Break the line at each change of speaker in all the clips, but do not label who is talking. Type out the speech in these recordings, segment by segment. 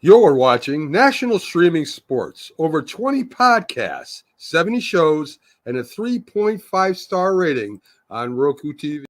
You're watching National Streaming Sports. Over 20 podcasts, 70 shows, and a 3.5-star rating on Roku TV.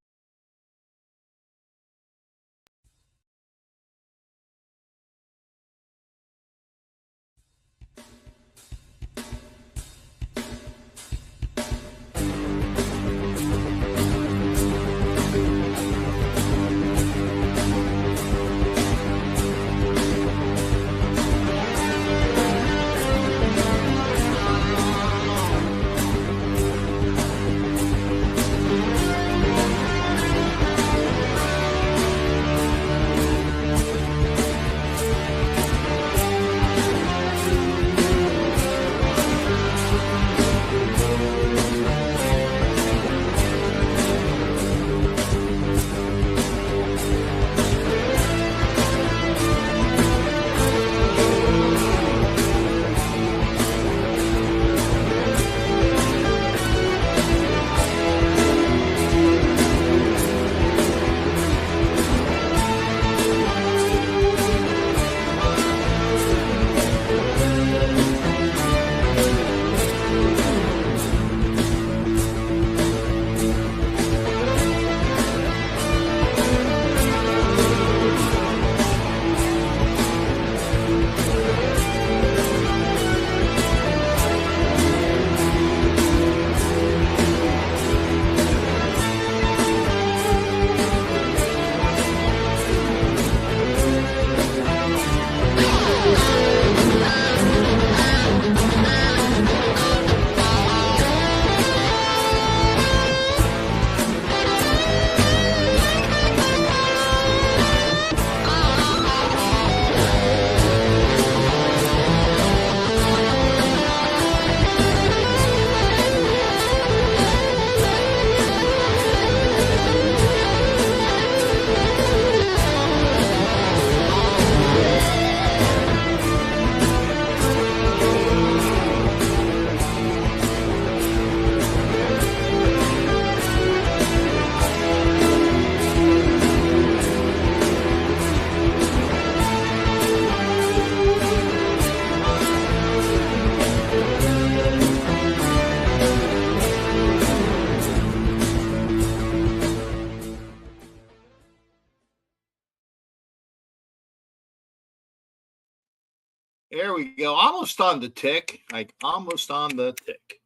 There we go. Almost on the tick. Like almost on the tick.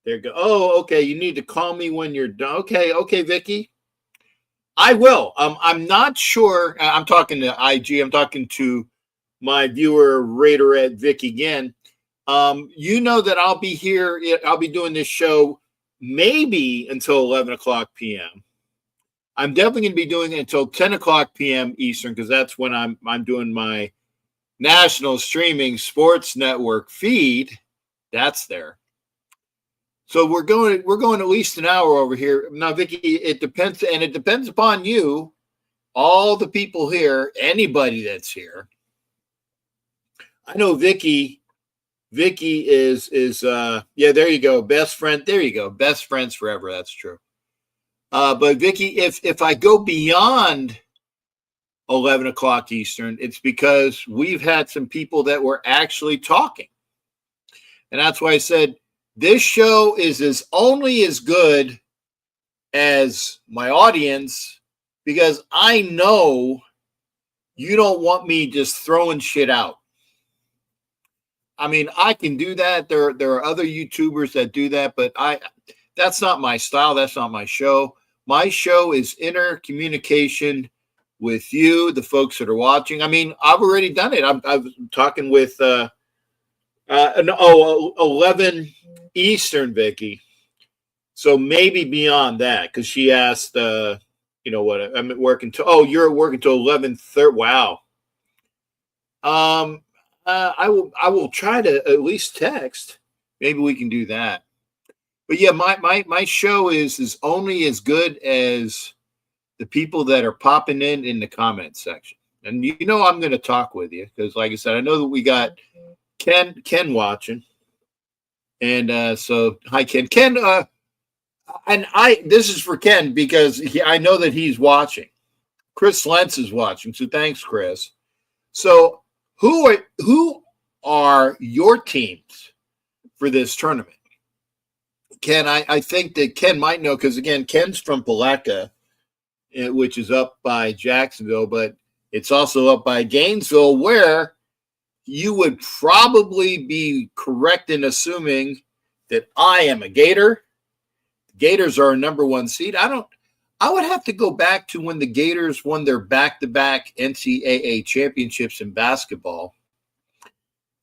There you go. Oh, okay. You need to call me when you're done. Okay, Vicky. I will. I'm not sure. I'm talking to IG. I'm talking to my viewer Raider at Vic again. You know that I'll be here. I'll be doing this show maybe until 11 o'clock p.m. I'm definitely going to be doing it until 10 o'clock p.m. Eastern because that's when I'm doing my National Streaming Sports Network feed. That's there. So we're going at least an hour over here. Now, Vicky, it depends, and it depends upon you, all the people here, anybody that's here. I know Vicky is yeah, there you go. Best friend. There you go. Best friends forever. That's true. But Vicky, if I go beyond 11 o'clock Eastern, it's because we've had some people that were actually talking. And that's why I said this show is only as good as my audience, because I know you don't want me just throwing shit out. I mean, I can do that. There are other YouTubers that do that, but that's not my style. That's not my show. My show is intercommunication with you, the folks that are watching. I mean, I've already done it. I'm talking with 11 Eastern, Vicky. So maybe beyond that, because she asked, what I'm working to. Oh, you're working till 11:30. Wow. I will try to at least text. Maybe we can do that. But yeah, my show is only as good as the people that are popping in the comment section. And I'm going to talk with you because, like I said, I know that we got Ken watching. And so, hi, Ken. Ken, this is for Ken because I know that he's watching. Chris Lentz is watching, so thanks, Chris. So Who are your teams for this tournament? Ken, I think that Ken might know because, again, Ken's from Palatka, which is up by Jacksonville, but it's also up by Gainesville, where you would probably be correct in assuming that I am a Gator. The Gators are a number 1 seed. I would have to go back to when the Gators won their back-to-back NCAA championships in basketball.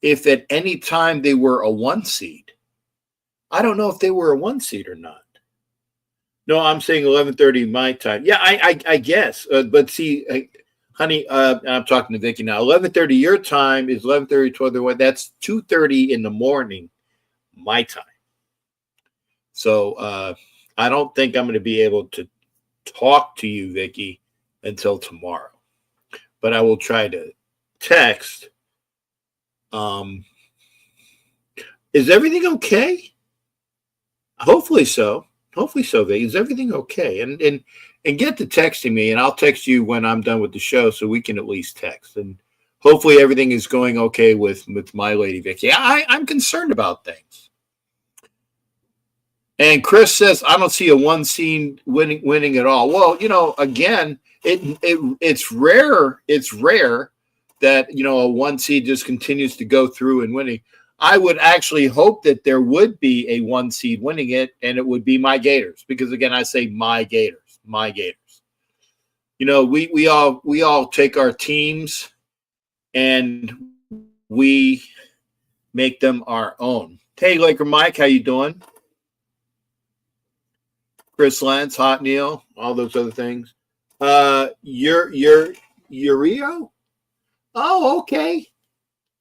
If at any time they were a 1 seed. I don't know if they were a 1 seed or not. No, I'm saying 11:30 my time. Yeah, I guess. But see, honey, I'm talking to Vicky now. 11:30 your time is 11:30 12:30. That's 2:30 in the morning my time. So I don't think I'm going to be able to talk to you, Vicky, until tomorrow. But I will try to text. Is everything okay? Hopefully so. Hopefully so, Vicky. Is everything okay? And get to texting me, and I'll text you when I'm done with the show so we can at least text. And hopefully everything is going okay with my lady Vicky. I'm concerned about things. And Chris says, I don't see a 1 seed winning at all. Well, again, it's rare. It's rare that, a 1 seed just continues to go through and winning. I would actually hope that there would be a 1 seed winning it, and it would be my Gators. Because, again, I say my Gators. We all take our teams and we make them our own. Hey, Laker Mike, how you doing? Chris Lentz, Hot Neil, all those other things. Urio? Oh, okay.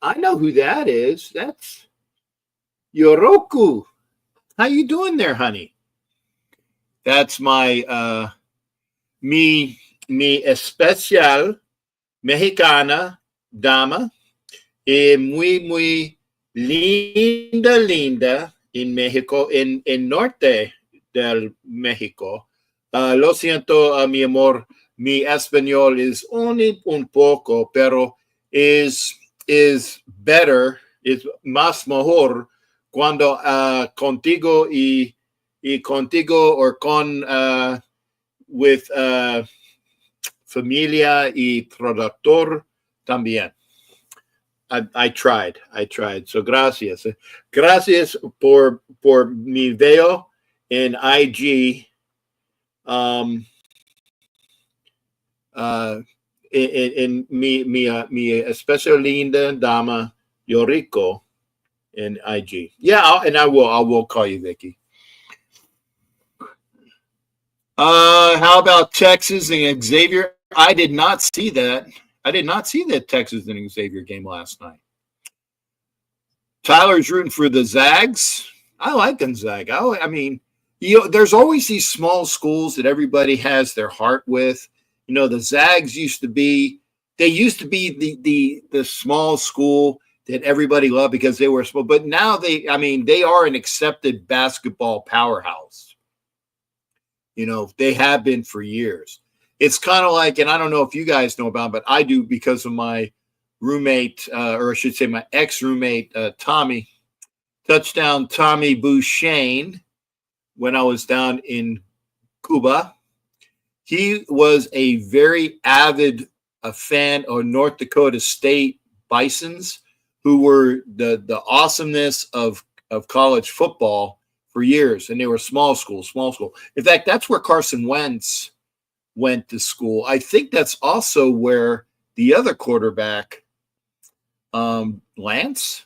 I know who that is. That's Yoroku. How you doing there, honey? That's my mi especial mexicana dama muy linda in Mexico, en norte del México. Lo siento, mi amor, mi español is only un poco, pero is better, is más mejor cuando contigo y contigo or con with familia y traductor también. I tried. So gracias. Gracias por mi video en IG. In mi especial linda dama Yorico in IG. Yeah, I will call you, Vicky. How about Texas and Xavier? I did not see that. I did not see that Texas and Xavier game last night. Tyler's rooting for the Zags. I like Gonzaga. I mean, there's always these small schools that everybody has their heart with. The Zags used to be the small school that everybody loved because they were small. But now they are an accepted basketball powerhouse. They have been for years. It's kind of like, and I don't know if you guys know about it, but I do because of my roommate, or I should say my ex-roommate, Tommy, touchdown Tommy Bouchane, when I was down in Cuba. He was a very avid fan of North Dakota State Bisons, who were the awesomeness of college football for years, and they were small school. In fact, that's where Carson Wentz went to school. I think that's also where the other quarterback, Lance,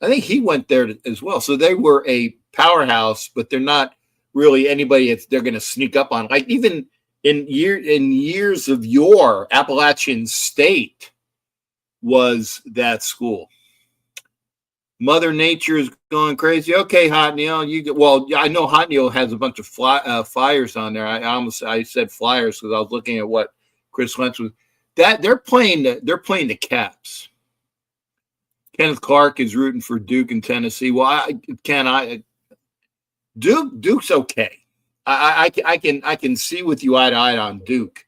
I think he went there as well. So they were a powerhouse, but they're not really anybody they're going to sneak up on. Like even in years of yore, Appalachian State was that school. Mother Nature is going crazy. Okay, Hot Neil, I know Hot Neil has a bunch of flyers on there. I said flyers because I was looking at what Chris Lentz was. That they're playing the Caps. Kenneth Clark is rooting for Duke and Tennessee. Well, Duke's okay. I can see with you eye to eye on Duke,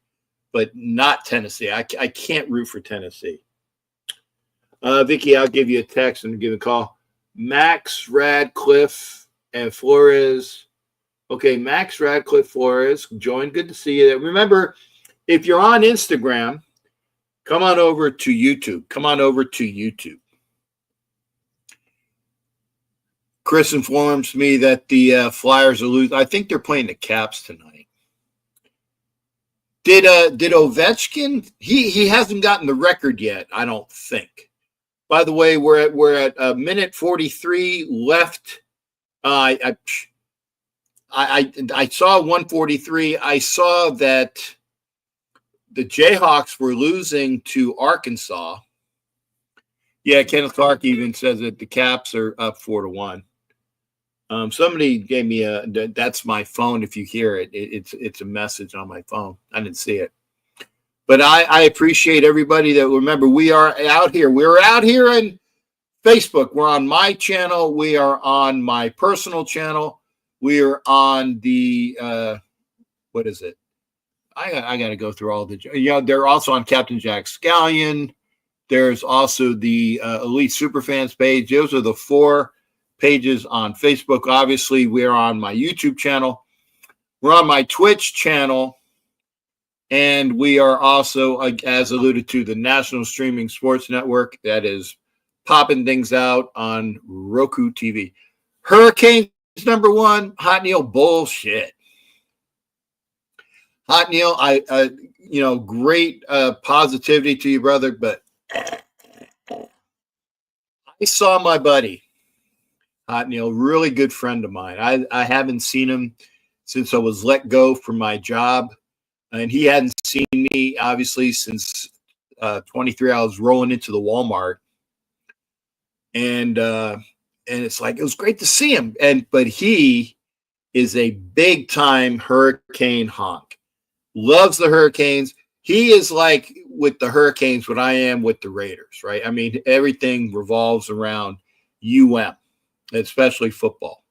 but not Tennessee. I can't root for Tennessee. Vicky, I'll give you a text and give a call. Max Radcliffe and Flores. Okay, Max Radcliffe Flores, join. Good to see you. Remember, if you're on Instagram, come on over to YouTube. Come on over to YouTube. Chris informs me that the Flyers are losing. I think they're playing the Caps tonight. Did Ovechkin? He hasn't gotten the record yet, I don't think. By the way, we're at minute 43 left. I saw 143. I saw that the Jayhawks were losing to Arkansas. Yeah, Kenneth Clark even says that the Caps are up 4-1. Somebody gave me that's my phone. If you hear it, it's a message on my phone. I didn't see it. But I appreciate everybody that remember we are out here. We're out here on Facebook. We're on my channel. We are on my personal channel. We are on the what is it? I got to go through all the. They're also on Captain Jack Scallion. There's also the Elite Superfans page. Those are the 4 pages on Facebook. Obviously, we're on my YouTube channel. We're on my Twitch channel. And we are also, as alluded to, the National Streaming Sports Network that is popping things out on Roku TV. Hurricanes #1, Hot Neil, bullshit. Hot Neil, great positivity to you, brother, but I saw my buddy, Hot Neil, really good friend of mine. I haven't seen him since I was let go from my job. And he hadn't seen me, obviously, since 23. I was rolling into the Walmart. And it's like, it was great to see him. But he is a big-time Hurricane honk. Loves the Hurricanes. He is like with the Hurricanes what I am with the Raiders, right? I mean, everything revolves around UM, especially football.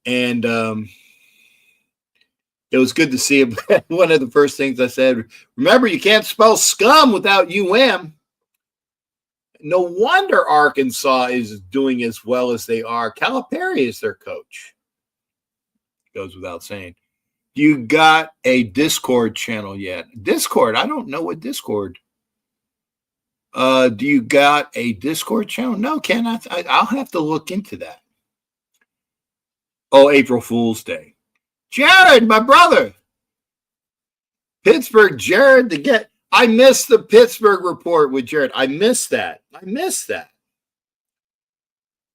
And it was good to see him. One of the first things I said, remember, you can't spell scum without UM. No wonder Arkansas is doing as well as they are. Calipari is their coach. Goes without saying. You got a Discord channel yet? Discord? I don't know what Discord. Do you got a Discord channel? No, Ken. I'll have to look into that. Oh, April Fool's Day. Jared, my brother. Pittsburgh, Jared, I missed the Pittsburgh report with Jared. I missed that.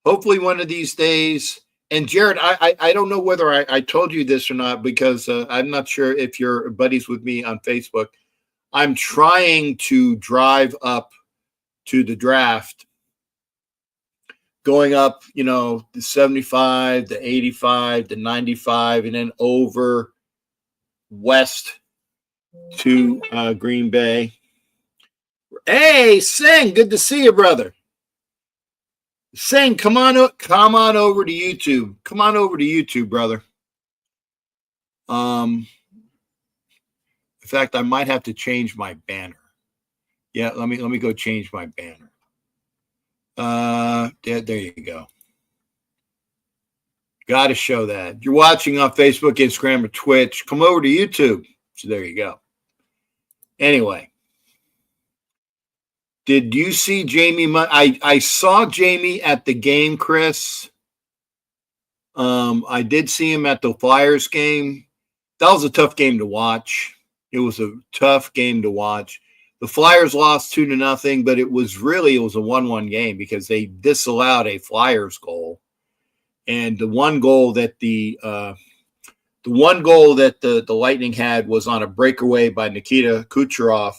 Hopefully one of these days. And Jared, I don't know whether I told you this or not, because I'm not sure if you're buddies with me on Facebook. I'm trying to drive up to the draft, going up, the 75, the 85, the 95, and then over west to Green Bay. Hey, Sing, good to see you, brother. Sing, come on over to YouTube. Come on over to YouTube, brother. In fact, I might have to change my banner. Yeah, let me go change my banner. There you go. Got to show that. You're watching on Facebook, Instagram, or Twitch. Come over to YouTube. So there you go. Anyway, did you see Jamie? I saw Jamie at the game, Chris. I did see him at the Flyers game. That was a tough game to watch. It was a tough game to watch. The Flyers lost 2-0, but it was a 1-1 game because they disallowed a Flyers goal. And the one goal that the Lightning had was on a breakaway by Nikita Kucherov.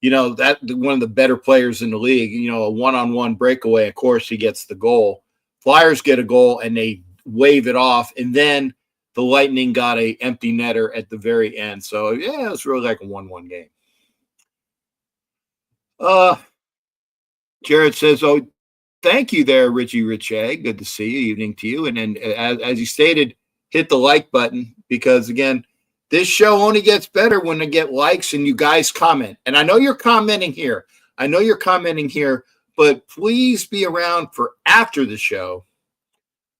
That one of the better players in the league, a one-on-one breakaway. Of course, he gets the goal. Flyers get a goal and they wave it off. And then the Lightning got a empty netter at the very end. So yeah, it was really like a 1-1 game. Jared says, "Oh, thank you there, Richie Richey. Good to see you. Evening to you." And then, as you stated, hit the like button, because again, this show only gets better when I get likes and you guys comment. And I know you're commenting here. but please be around for after the show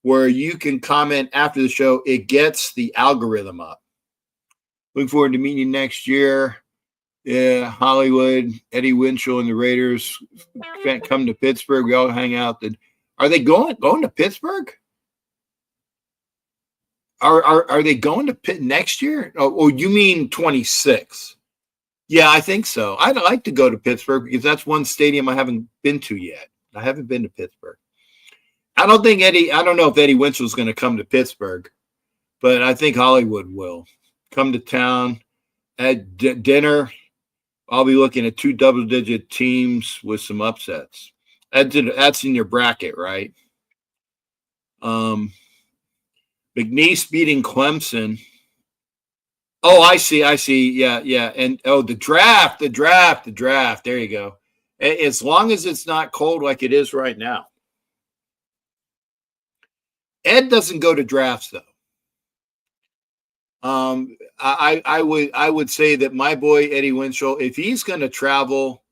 where you can comment after the show. It gets the algorithm up. Looking forward to meeting you next year. Yeah, Hollywood, Eddie Winchell and the Raiders come to Pittsburgh. We all hang out. Are they going to Pittsburgh? Are they going to Pitt next year? Oh, you mean 26? Yeah, I think so. I'd like to go to Pittsburgh because that's one stadium I haven't been to yet. I haven't been to Pittsburgh. I don't know if Eddie Winchell is going to come to Pittsburgh, but I think Hollywood will come to town at dinner. I'll be looking at 2 double-digit teams with some upsets. That's in your bracket, right? McNeese beating Clemson. Oh, I see. Yeah. And the draft. There you go. As long as it's not cold like it is right now. Ed doesn't go to drafts though. I would say that my boy Eddie Winchell, if he's going to travel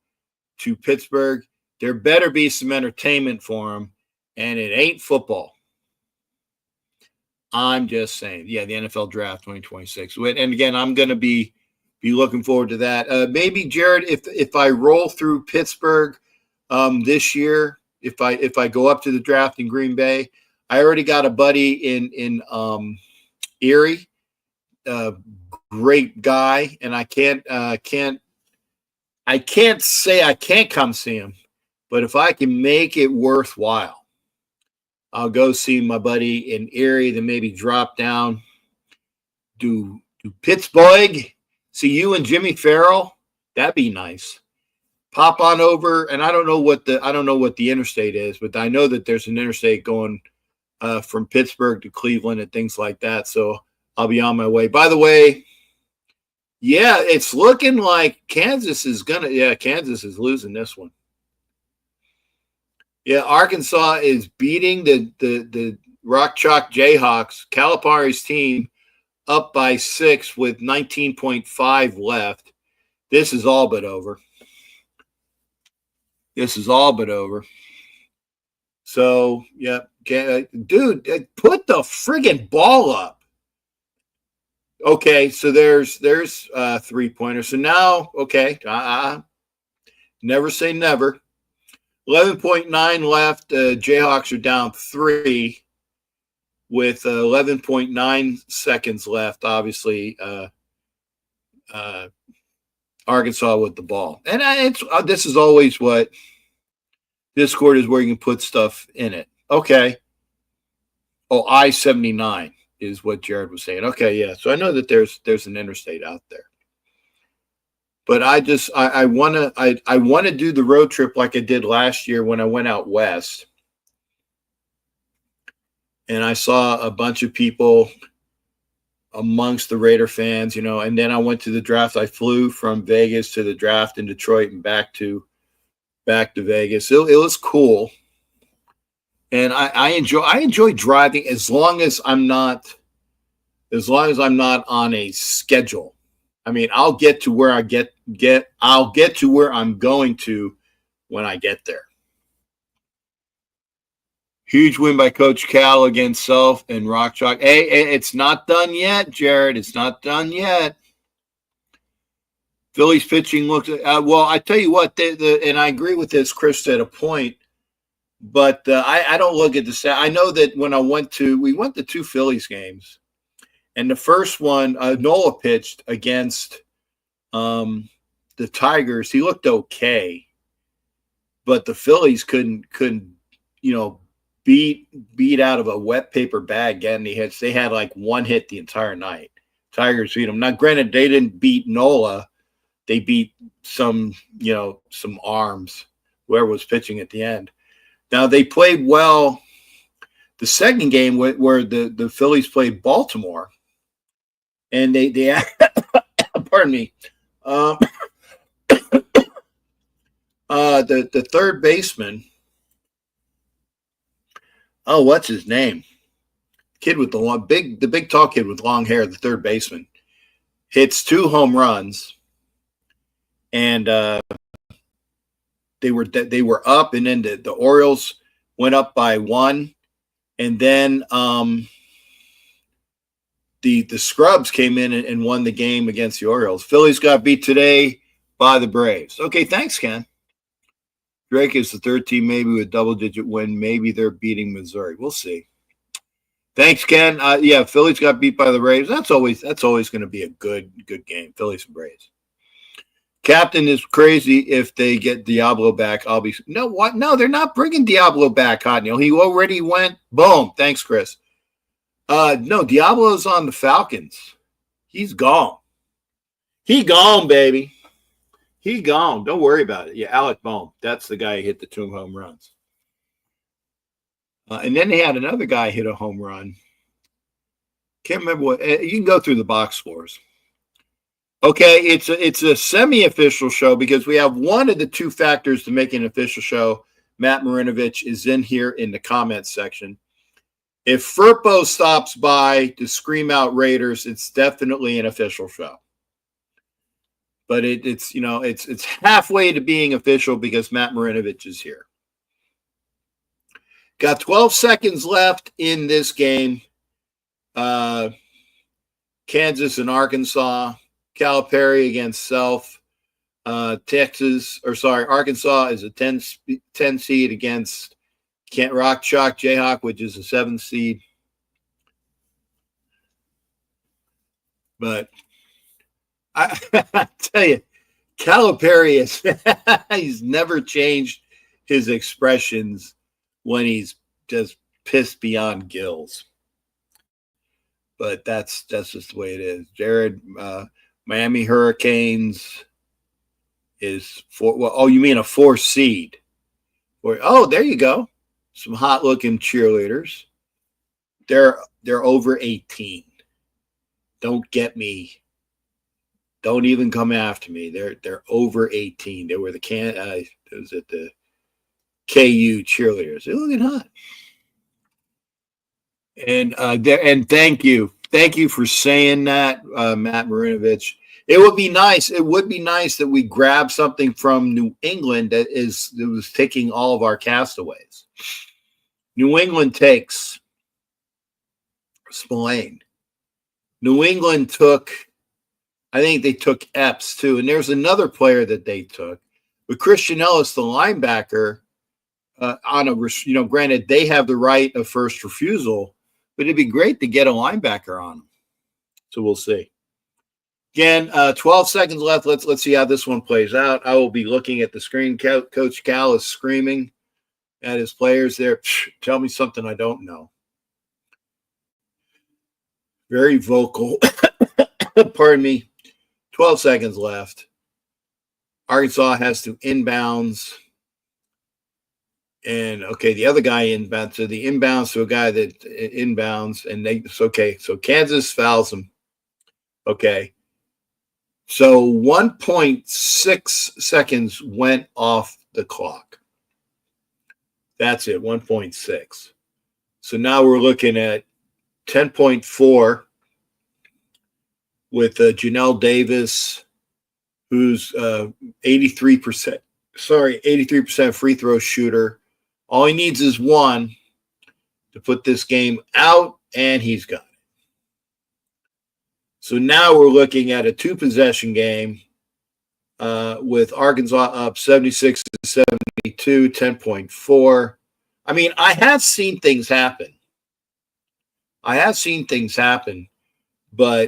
to Pittsburgh, there better be some entertainment for him, and it ain't football. I'm just saying. Yeah, the NFL draft 2026. And again, I'm going to be looking forward to that. Maybe Jared, if I roll through Pittsburgh this year, if I go up to the draft in Green Bay, I already got a buddy in Erie, great guy, and I can't say I can't come see him, but if I can make it worthwhile, I'll go see my buddy in Erie, then maybe drop down to Pittsburgh, see you and Jimmy Farrell. That'd be nice. Pop on over, and I don't know what the interstate is, but I know that there's an interstate going from Pittsburgh to Cleveland and things like that. So I'll be on my way. By the way, yeah, it's looking like Kansas is losing this one. Yeah, Arkansas is beating the Rock Chalk Jayhawks, Calipari's team, up by 6 with 19.5 left. This is all but over. So, yeah, dude, put the friggin' ball up. Okay, so there's 3-pointers. So now, okay, never say never. 11.9 left. Jayhawks are down 3 with 11.9 seconds left. Obviously, Arkansas with the ball. And this is always what Discord is, where you can put stuff in it. Okay. Oh, I-79 is what Jared was saying. Okay, yeah. So I know that there's an interstate out there. But I want to do the road trip like I did last year when I went out west. And I saw a bunch of people amongst the Raider fans, and then I went to the draft. I flew from Vegas to the draft in Detroit and back to Vegas. It was cool. And I enjoy driving as long as I'm not on a schedule. I mean, I'll get to where I'll get to where I'm going to when I get there. Huge win by Coach Cal against Self and Rock Chalk. Hey, it's not done yet, Jared. It's not done yet. Phillies pitching looks well. I tell you what, and I agree with this. Chris at a point, but I don't look at the stat. I know that when we went to 2 Phillies games. And the first one, Nola pitched against the Tigers. He looked okay, but the Phillies couldn't beat out of a wet paper bag getting any hits. They had like 1 hit the entire night. Tigers beat them. Now, granted, they didn't beat Nola. They beat some arms, whoever was pitching at the end. Now, they played well the second game where the Phillies played Baltimore. And they pardon me, the third baseman. Oh, what's his name? Kid with the big tall kid with long hair, the third baseman, hits 2 home runs, and they were up, and then the Orioles went up by 1, and then the Scrubs came in and won the game against the Orioles. Phillies got beat today by the Braves. Okay, thanks, Ken. Drake is the third team, maybe with double-digit win. Maybe they're beating Missouri. We'll see. Thanks, Ken. Yeah, Phillies got beat by the Braves. That's always going to be a good game. Phillies and Braves. Captain is crazy if they get Diablo back. I'll be no what? No, they're not bringing Diablo back, Hotnil. He already went. Boom. Thanks, Chris. No, Diablo's on the Falcons. He's gone. He gone, baby. He gone. Don't worry about it. Yeah, Alec Bohm. That's the guy who hit the 2 home runs. And then they had another guy hit a home run. Can't remember what. You can go through the box scores. Okay, it's a semi-official show because we have one of the 2 factors to make an official show. Matt Marinovich is in here in the comments section. If Firpo stops by to scream out Raiders, it's definitely an official show. But it's halfway to being official because Matt Marinovich is here. Got 12 seconds left in this game. Kansas and Arkansas. Calipari against Self. Arkansas is a 10 seed against Rock Chalk Jayhawk, which is a 7 seed. But I tell you, Calipari he's never changed his expressions when he's just pissed beyond gills. But that's just the way it is. Jared, Miami Hurricanes is 4. Well, oh, you mean a 4 seed? Oh, there you go. Some hot looking cheerleaders. They're over 18. Don't get me. Don't even come after me. They're over 18. They were the KU cheerleaders. They're looking hot. And thank you for saying that, Matt Marinovich. It would be nice that we grab something from New England that was taking all of our castaways. New England takes Spillane. New England took, I think they took Epps too, and there's another player that they took. But Christian Ellis, the linebacker, granted they have the right of first refusal, but it'd be great to get a linebacker on them. So we'll see. Again, 12 seconds left. Let's see how this one plays out. I will be looking at the screen. Coach Cal is screaming at his players there. Tell me something I don't know. Very vocal. Pardon me. 12 seconds left. Arkansas has to inbounds. And, okay, the other guy inbounds. So the inbounds to a guy that inbounds. And it's okay. So Kansas fouls him. Okay. So 1.6 seconds went off the clock. That's it, 1.6. So now we're looking at 10.4 with Janelle Davis, who's 83% free throw shooter. All he needs is 1 to put this game out, and he's got it. So now we're looking at a 2-possession game with Arkansas up 76-72, 10.4. I mean, I have seen things happen. But,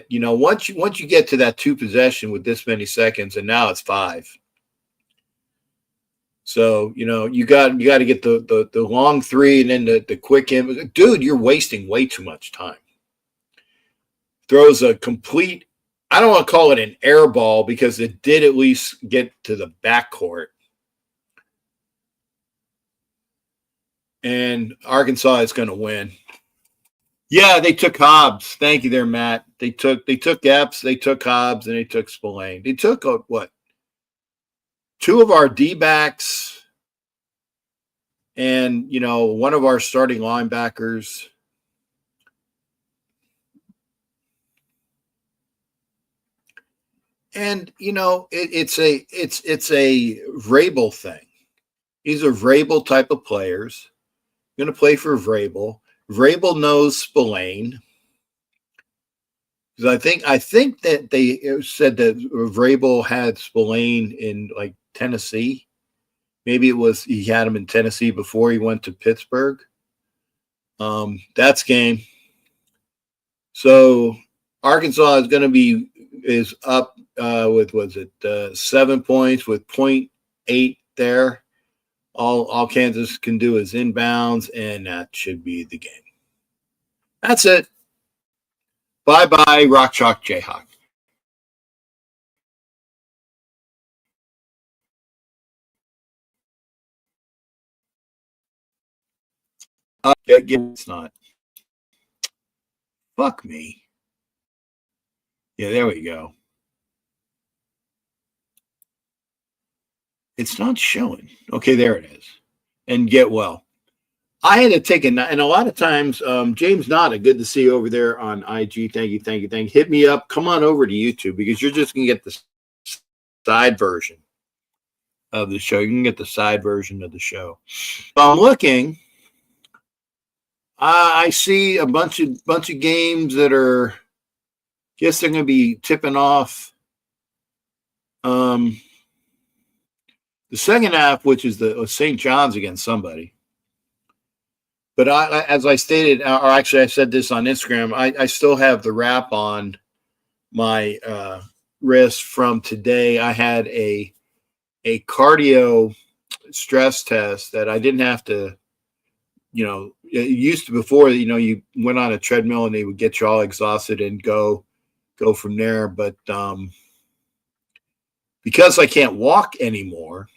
once you get to that 2-possession with this many seconds, and now it's 5. So, you got to get the long 3 and then the quick in. Dude, you're wasting way too much time. Throws a complete, I don't want to call it an air ball because it did at least get to the backcourt. And Arkansas is going to win. Yeah, they took Hobbs. Thank you there, Matt. They took Epps, they took Hobbs, and they took Spillane. They took, 2 of our D-backs and, one of our starting linebackers. And it's a Vrabel thing. These are Vrabel type of players. Going to play for Vrabel. Vrabel knows Spillane. Because I think that they said that Vrabel had Spillane in like Tennessee. Maybe it was he had him in Tennessee before he went to Pittsburgh. That's game. So Arkansas is up with 7 points with 0.8 there. All Kansas can do is inbounds, and that should be the game. That's it. Bye-bye, Rock Chalk Jayhawk. It's not. Fuck me. Yeah, there we go. It's not showing. Okay, there it is. And get well. I had to take and a lot of times, James Nada, good to see you over there on IG. Thank you. Hit me up. Come on over to YouTube because you're just going to get the side version of the show. You can get the side version of the show. I'm looking. I see a bunch of games that are. Guess they're going to be tipping off. The second half, which is the St. John's against somebody. But as I stated, or actually I said this on Instagram, I still have the wrap on my wrist from today. I had a cardio stress test that I didn't have to, it used to before, you went on a treadmill and they would get you all exhausted and go from there. But because I can't walk anymore.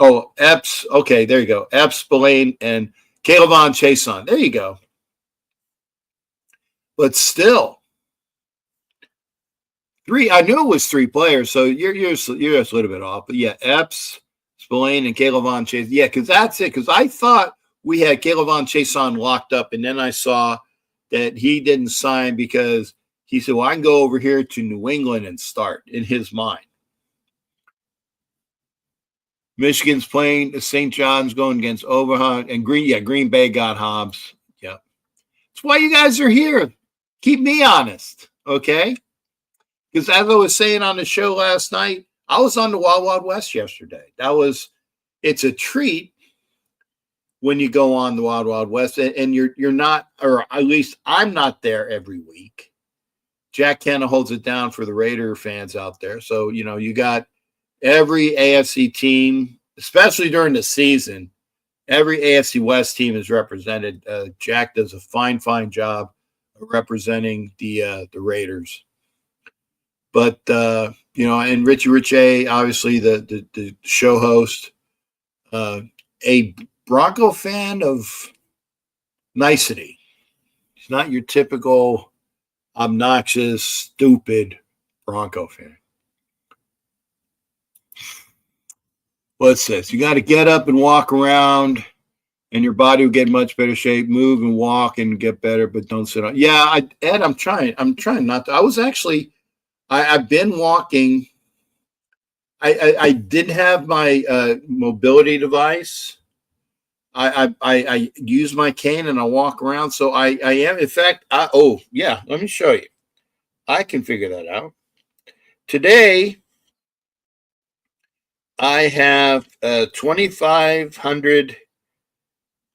Oh, Epps. Okay, there you go. Epps, Spillane, and Caleb Chason. There you go. But still, I knew it was 3 players, so you're just a little bit off. But yeah, Epps, Spillane, and Caleb Chason. Yeah, because that's it. Because I thought we had Caleb Chason locked up, and then I saw that he didn't sign because he said, well, I can go over here to New England and start in his mind. Michigan's playing St. John's going against Oberhut and Green Bay got Hobbs. Yeah. That's why you guys are here. Keep me honest. Okay. Because as I was saying on the show last night, I was on the Wild Wild West yesterday. It's a treat when you go on the Wild Wild West and you're not, or at least I'm not there every week. Jack Canna holds it down for the Raider fans out there. So, you got every AFC team, especially during the season, every AFC West team is represented. Jack does a fine job of representing the Raiders. But, and Richie Richey, obviously the show host, a Bronco fan of nicety. He's not your typical obnoxious, stupid Bronco fan. What's this? You got to get up and walk around, and your body will get in much better shape. Move and walk and get better, but don't sit on. Yeah, Ed, I'm trying not to. I was actually, I've been walking. I didn't have my mobility device. I use my cane and I walk around. So I am, in fact, let me show you. I can figure that out. Today, I have 2,500,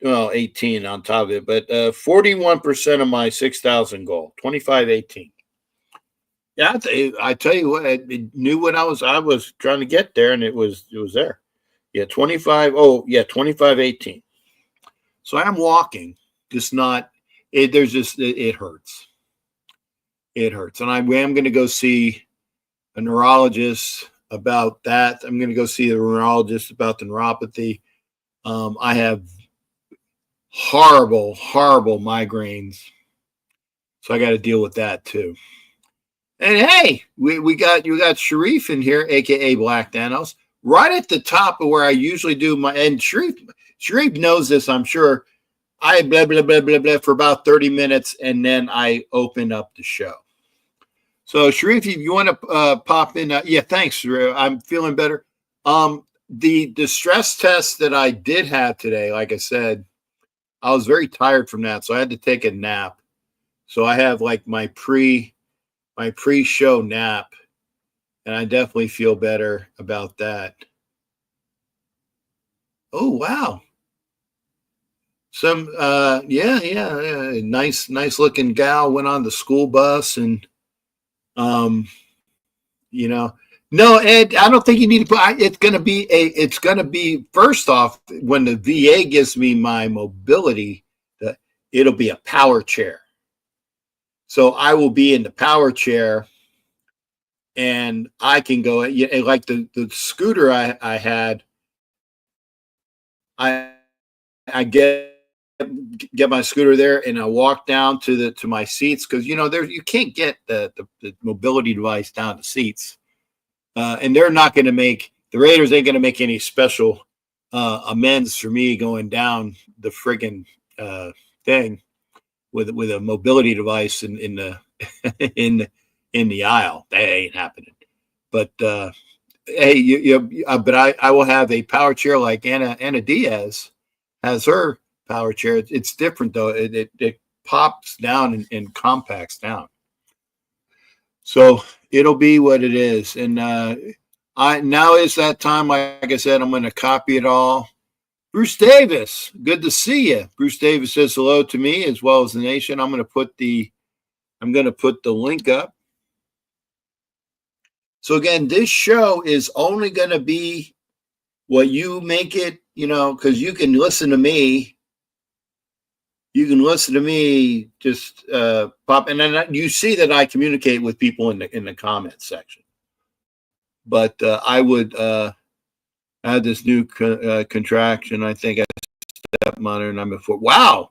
18 on top of it, but 41% of my 6,000 goal, 2518. Yeah, I tell you what, I knew what I was trying to get there, and it was there. Yeah, 2518. So I'm walking, just not. It hurts. It hurts, and I am going to go see a neurologist about that. I'm going to go see the neurologist about the neuropathy. I have horrible migraines, so I got to deal with that too. And hey, you got Sharif in here, aka Black Thanos, right at the top of where I usually do my. And Sharif knows this, I'm sure. I blah blah blah blah blah for about 30 minutes, and then I open up the show. So Sharif, if you want to pop in, yeah, thanks. I'm feeling better. the stress test that I did have today, like I said, I was very tired from that, so I had to take a nap. So I have like my pre-show nap, and I definitely feel better about that. Oh wow. Some yeah. Nice looking gal went on the school bus, and you know, no, Ed, I don't think you need to put. It's gonna be first off when the VA gives me my mobility, it'll be a power chair. So I will be in the power chair, and I can go. Like the scooter I had, I get my scooter there, and I walk down to my seats, because there you can't get the mobility device down to seats, and they're not going to make the Raiders ain't going to make any special amends for me going down the friggin' thing with a mobility device in the in the aisle. That ain't happening. But hey, but I will have a power chair like Anna Diaz has her power chair. It's different though. It pops down and compacts down. So it'll be what it is. And now is that time. Like I said, I'm going to copy it all. Bruce Davis, good to see you. Bruce Davis says hello to me as well as the nation. I'm going to put the link up. So again, this show is only going to be what you make it, because you can listen to me. You can listen to me just pop, and then you see that I communicate with people in the comments section. But I would add this new contraction. I think I step monitor and I'm at 4. Wow,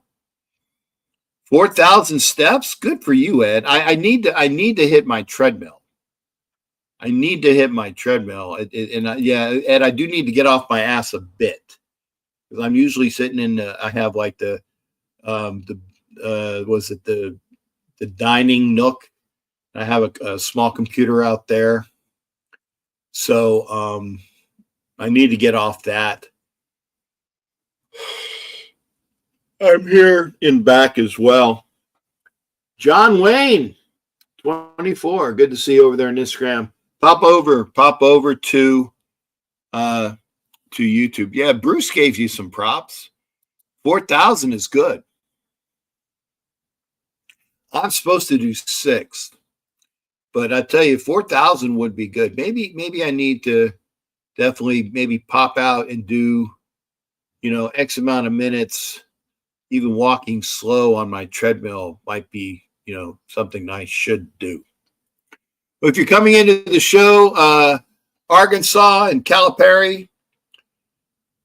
4,000 steps. Good for you, Ed. I need to hit my treadmill. And Ed, I do need to get off my ass a bit, because I'm usually sitting in I have like the dining nook. I have a small computer out there. So I need to get off that. I'm here in back as well. John Wayne, 24. Good to see you over there on Instagram. Pop over to YouTube. Yeah, Bruce gave you some props. 4,000 is good. I'm supposed to do 6, but I tell you, 4,000 would be good. Maybe I need to definitely maybe pop out and do, X amount of minutes. Even walking slow on my treadmill might be, something I should do. But if you're coming into the show, Arkansas and Calipari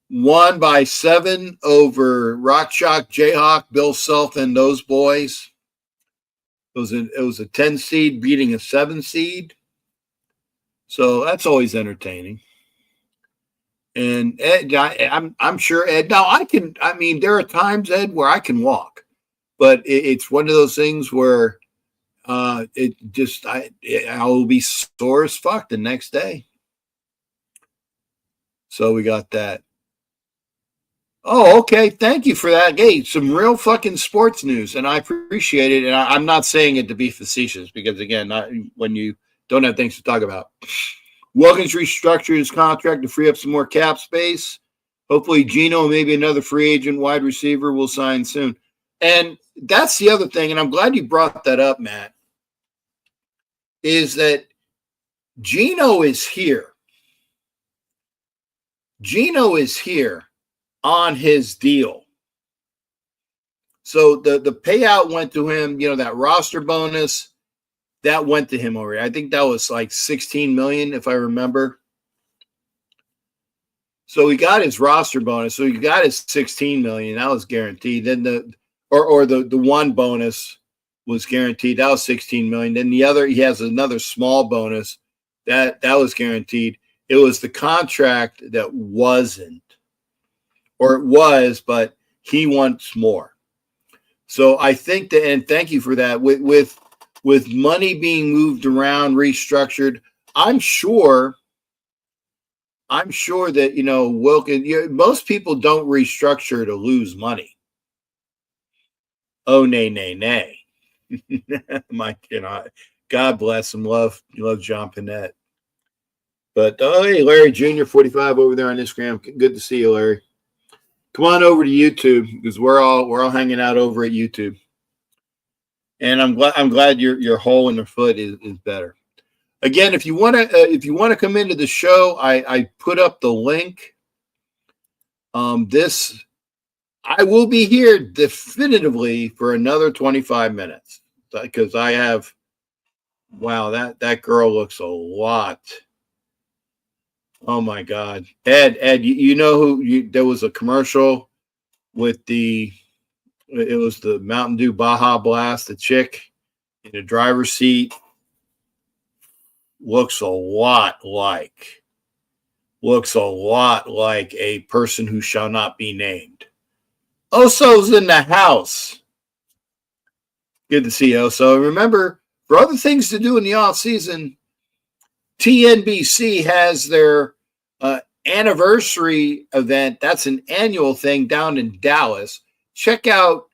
won by 7 over Rock Shock, Jayhawk, Bill Self, and those boys. It was a 10 seed beating a 7 seed. So that's always entertaining. And Ed, I'm sure Ed. Now there are times, Ed, where I can walk, but it's one of those things where I will be sore as fuck the next day. So we got that. Oh, okay. Thank you for that. Hey, some real fucking sports news, and I appreciate it. And I'm not saying it to be facetious, because again, when you don't have things to talk about. Wilkins restructured his contract to free up some more cap space. Hopefully Geno, maybe another free agent wide receiver, will sign soon. And that's the other thing, and I'm glad you brought that up, Matt, is that Geno is here. Geno is here on his deal. So the payout went to him, that roster bonus, that went to him already. I think that was like $16 million, if I remember. So he got his roster bonus. So he got his $16 million. That was guaranteed. Then the one bonus was guaranteed. That was $16 million. Then the other, he has another small bonus that was guaranteed. It was the contract that wasn't, or it was, but he wants more. So I think that, and thank you for that, with money being moved around, restructured, I'm sure I'm sure that, Wilkins, most people don't restructure to lose money. Oh, nay, nay, nay. God bless him. Love John Panette. But, hey, Larry Jr., 45 over there on Instagram. Good to see you, Larry. Come on over to YouTube because we're all hanging out over at YouTube. And I'm glad your hole in the foot is better. Again, if you want to come into the show, I put up the link. I will be here definitively for another 25 minutes because I have. Wow, that girl looks a lot. Oh my God, Ed, you know who? There was a commercial with it was the Mountain Dew Baja Blast. The chick in the driver's seat looks a lot like a person who shall not be named. Oso's in the house. Good to see Oso. Remember, for other things to do in the off season, TNBC has their anniversary event. That's an annual thing down in Dallas. Check out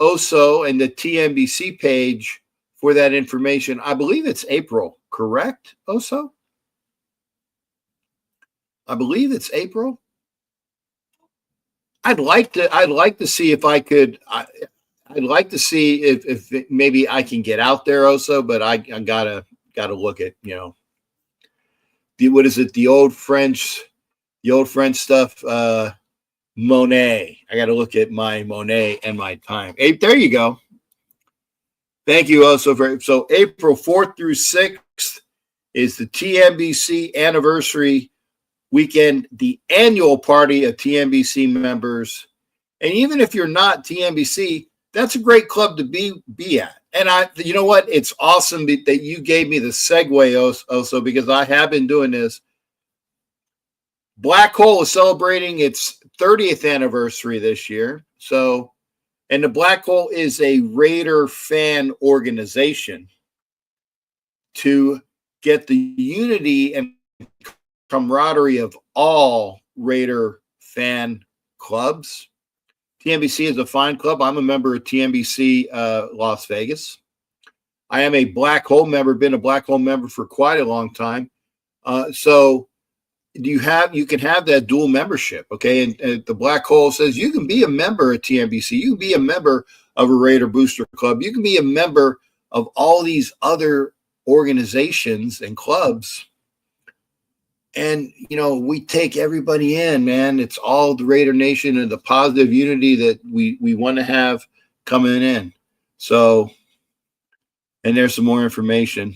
Oso and the TNBC page for that information. I believe it's April, correct, Oso? I believe it's April. I'd like to see if I could. I'd like to see if maybe I can get out there also, but I gotta look at what is it, the old French stuff, Monet. I got to look at my Monet and my time. Hey, there you go. Thank you also so April 4th through 6th is the TNBC anniversary weekend, the annual party of TNBC members. And even if you're not TNBC, that's a great club to be at. And you know what? It's awesome that you gave me the segue also because I have been doing this. Black Hole is celebrating its 30th anniversary this year. So, and the Black Hole is a Raider fan organization to get the unity and camaraderie of all Raider fan clubs. TNBC is a fine club. I'm a member of TNBC Las Vegas. I am a Black Hole member, been a Black Hole member for quite a long time. So you can have that dual membership, okay? And the Black Hole says you can be a member of TNBC. You can be a member of a Raider Booster Club. You can be a member of all these other organizations and clubs. And, we take everybody in, man. It's all the Raider Nation and the positive unity that we want to have coming in. So, and there's some more information.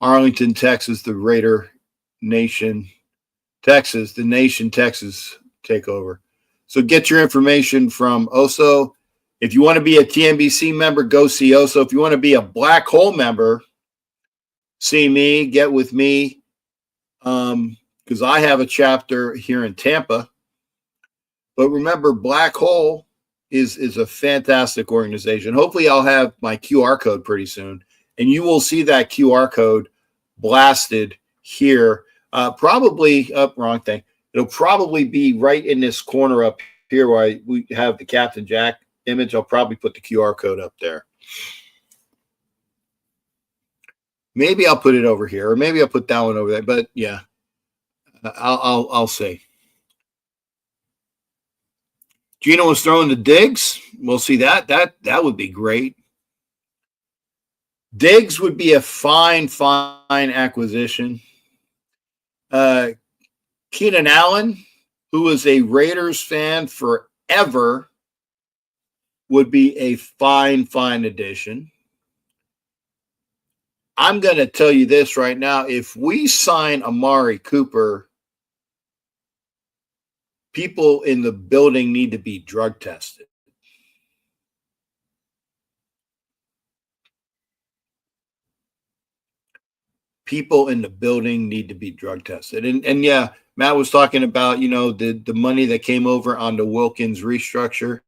Arlington, Texas, the Raider Nation, Texas, the Nation, Texas takeover. So get your information from Oso. If you want to be a TNBC member, go see Oso. If you want to be a Black Hole member, see me, get with me. Because I have a chapter here in Tampa. But remember, Black Hole is a fantastic organization. Hopefully, I'll have my QR code pretty soon, and you will see that QR code blasted here. Probably wrong thing. It'll probably be right in this corner up here where we have the Captain Jack image. I'll probably put the QR code up there. Maybe I'll put it over here, or maybe I'll put that one over there. But yeah, I'll see. Gino was throwing the Diggs. We'll see that. That would be great. Diggs would be a fine acquisition. Keenan Allen, who was a Raiders fan forever, would be a fine addition. I'm going to tell you this right now. If we sign Amari Cooper, people in the building need to be drug tested. People in the building need to be drug tested. And yeah, Matt was talking about, the money that came over on the Wilkins restructure.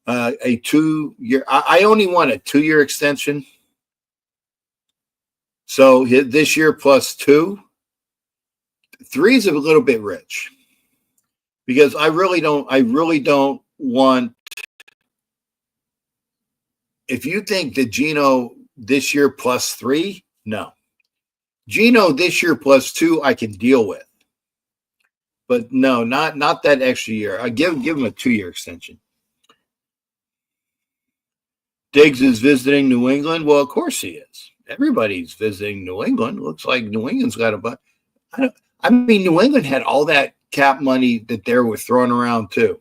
A 2-year, I only want a 2-year extension. So this year plus 2, 3 is a little bit rich because I really don't want. If you think that Geno this year plus 3, no. Geno this year plus 2, I can deal with. But no, not that extra year. I give him a 2-year extension. Diggs is visiting New England. Well, of course he is. Everybody's visiting New England. Looks like New England's got a bunch. I mean, New England had all that cap money that they were throwing around too.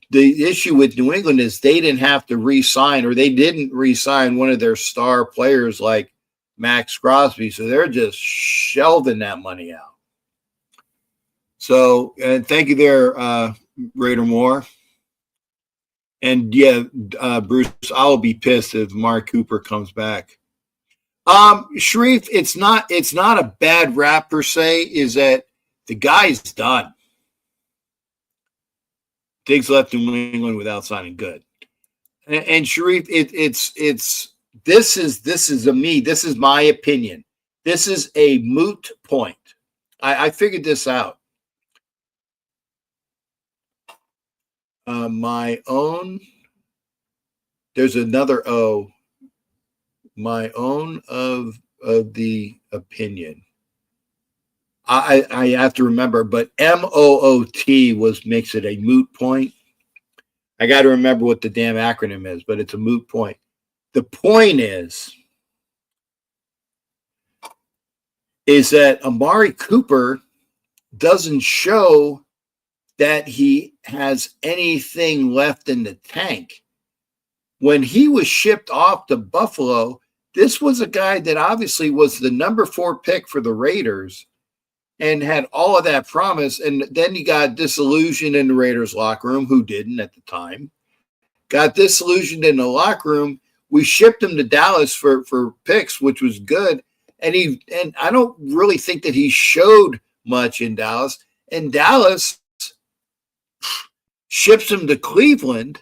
The issue with New England is they didn't have to re-sign, or they didn't re-sign one of their star players like Max Crosby, so they're just shelving that money out. So, and thank you there, Raider Moore. And yeah, Bruce, I'll be pissed if Mark Cooper comes back. Sharif, it's not a bad rap per se, is that the guy's done. Diggs left New England without signing good. And Sharif, this is my opinion. This is a moot point. I figured this out. There's another O. My own of the opinion. I have to remember, but MOOT makes it a moot point. I got to remember what the damn acronym is, but it's a moot point. The point is that Amari Cooper doesn't show that he has anything left in the tank. When he was shipped off to Buffalo, this was a guy that obviously was the number 4 pick for the Raiders and had all of that promise. And then he got disillusioned in the Raiders locker room, who didn't at the time. Got disillusioned in the locker room. We shipped him to Dallas for picks, which was good. And I don't really think that he showed much in Dallas. And Dallas ships him to Cleveland,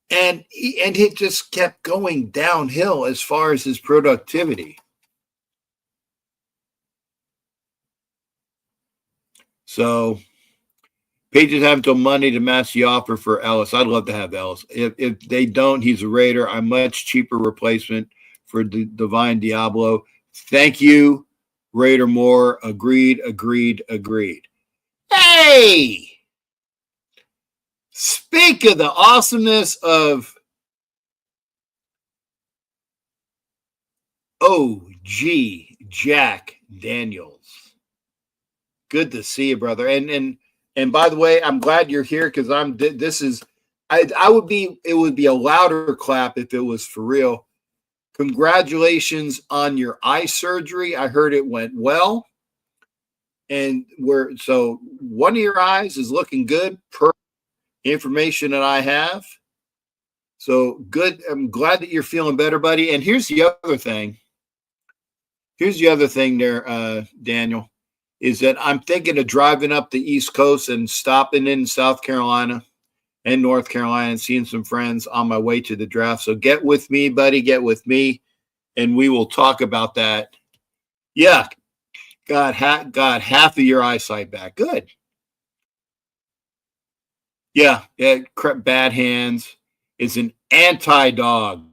and it just kept going downhill as far as his productivity. So Patriots have until Monday to match the offer for Ellis. I'd love to have Ellis. If they don't, he's a Raider. I'm much cheaper replacement for Divine Diablo. Thank you, Raider Moore. Agreed. Hey! Speak of the awesomeness of OG Jack Daniels. Good to see you, brother. And by the way, I'm glad you're here because it would be a louder clap if it was for real. Congratulations on your eye surgery. I heard it went well. And so one of your eyes is looking good per information that I have. So good. I'm glad that you're feeling better, buddy. And here's the other thing. There, Daniel, is that I'm thinking of driving up the East Coast and stopping in South Carolina and North Carolina and seeing some friends on my way to the draft. So get with me, buddy. Get with me, and we will talk about that. Yeah, got half of your eyesight back. Good. Yeah, bad hands is an anti-dog.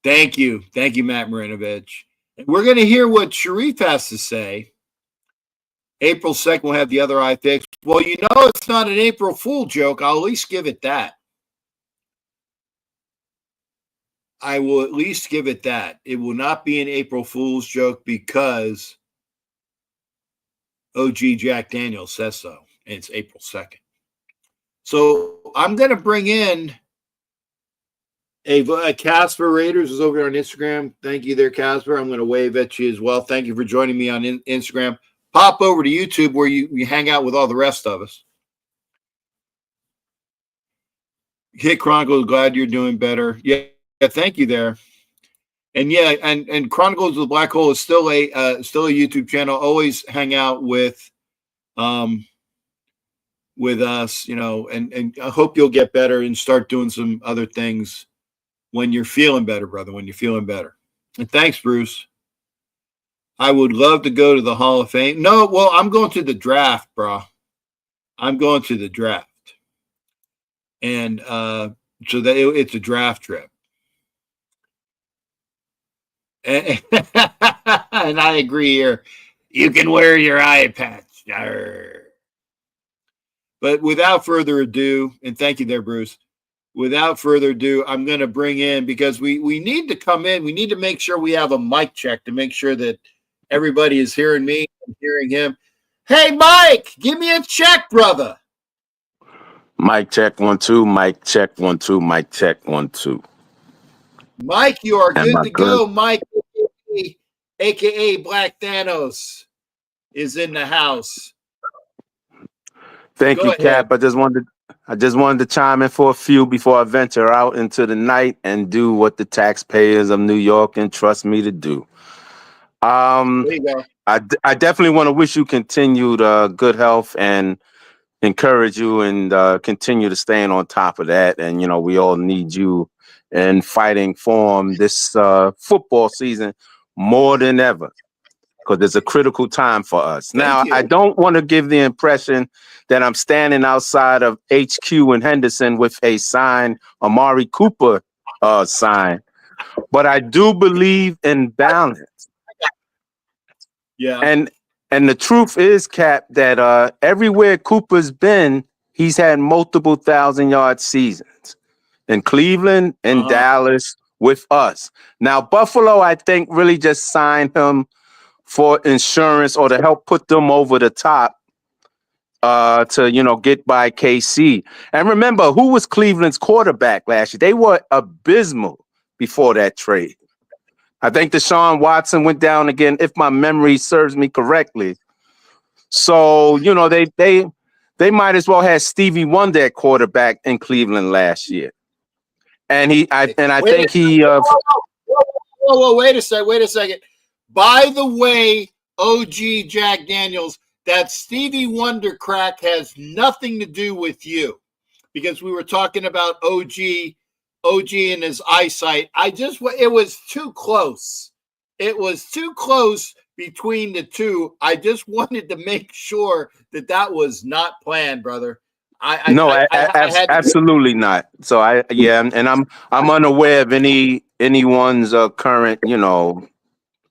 Thank you, Matt Marinovich. We're going to hear what Sharif has to say. April 2nd, we'll have the other eye fixed. Well, it's not an April Fool joke. I'll at least give it that. I will at least give it that. It will not be an April Fool's joke because OG Jack Daniels says so, and it's April 2nd. So I'm going to bring in Casper Raiders is over on Instagram. Thank you there, Casper. I'm going to wave at you as well. Thank you for joining me on Instagram. Pop over to YouTube where you hang out with all the rest of us. Hit Chronicles, glad you're doing better. Yeah, thank you there. And yeah, and Chronicles of the Black Hole is still a YouTube channel. Always hang out with us, and I hope you'll get better and start doing some other things when you're feeling better, brother, when you're feeling better. And thanks, Bruce. I would love to go to the Hall of Fame. No, well, I'm going to the draft, bro. I'm going to the draft. And so that it's a draft trip. And, and I agree here. You can wear your eye patch. But without further ado, and thank you there, Bruce. Without further ado, I'm going to bring in, because we need to come in. We need to make sure we have a mic check to make sure that everybody is hearing me and hearing him. Hey, Mike, give me a check, brother.
Mic check 1 2. Mic check 1 2. Mic check 1 2.
Mike, you are
Am
good
I
to
good?
go. Mike, aka Black Thanos, is in the house.
Thank
Go
you,
ahead.
Cap. I just wanted to chime in for a few before I venture out into the night and do what the taxpayers of New York entrust me to do.
There you go.
I definitely want to wish you continued good health and encourage you and continue to stay on top of that. And, we all need you in fighting form this football season more than ever, because it's a critical time for us. Now,
you.
I don't want to give the impression that I'm standing outside of HQ in Henderson with a signed Amari Cooper sign, but I do believe in balance.
Yeah.
And the truth is, Cap, that everywhere Cooper's been, he's had multiple 1,000-yard seasons. In Cleveland, in Dallas, with us. Now, Buffalo, I think, really just signed him for insurance or to help put them over the top to, get by KC. And remember, who was Cleveland's quarterback last year? They were abysmal before that trade. I think Deshaun Watson went down again, if my memory serves me correctly. So, they might as well have Stevie Wonder at quarterback in Cleveland last year. And I think he
Whoa, wait a second. By the way, OG Jack Daniels, that Stevie Wonder crack has nothing to do with you, because we were talking about OG and his eyesight. It was too close. It was too close between the two. I just wanted to make sure that was not planned, brother.
Absolutely not. So and I'm unaware of anyone's current,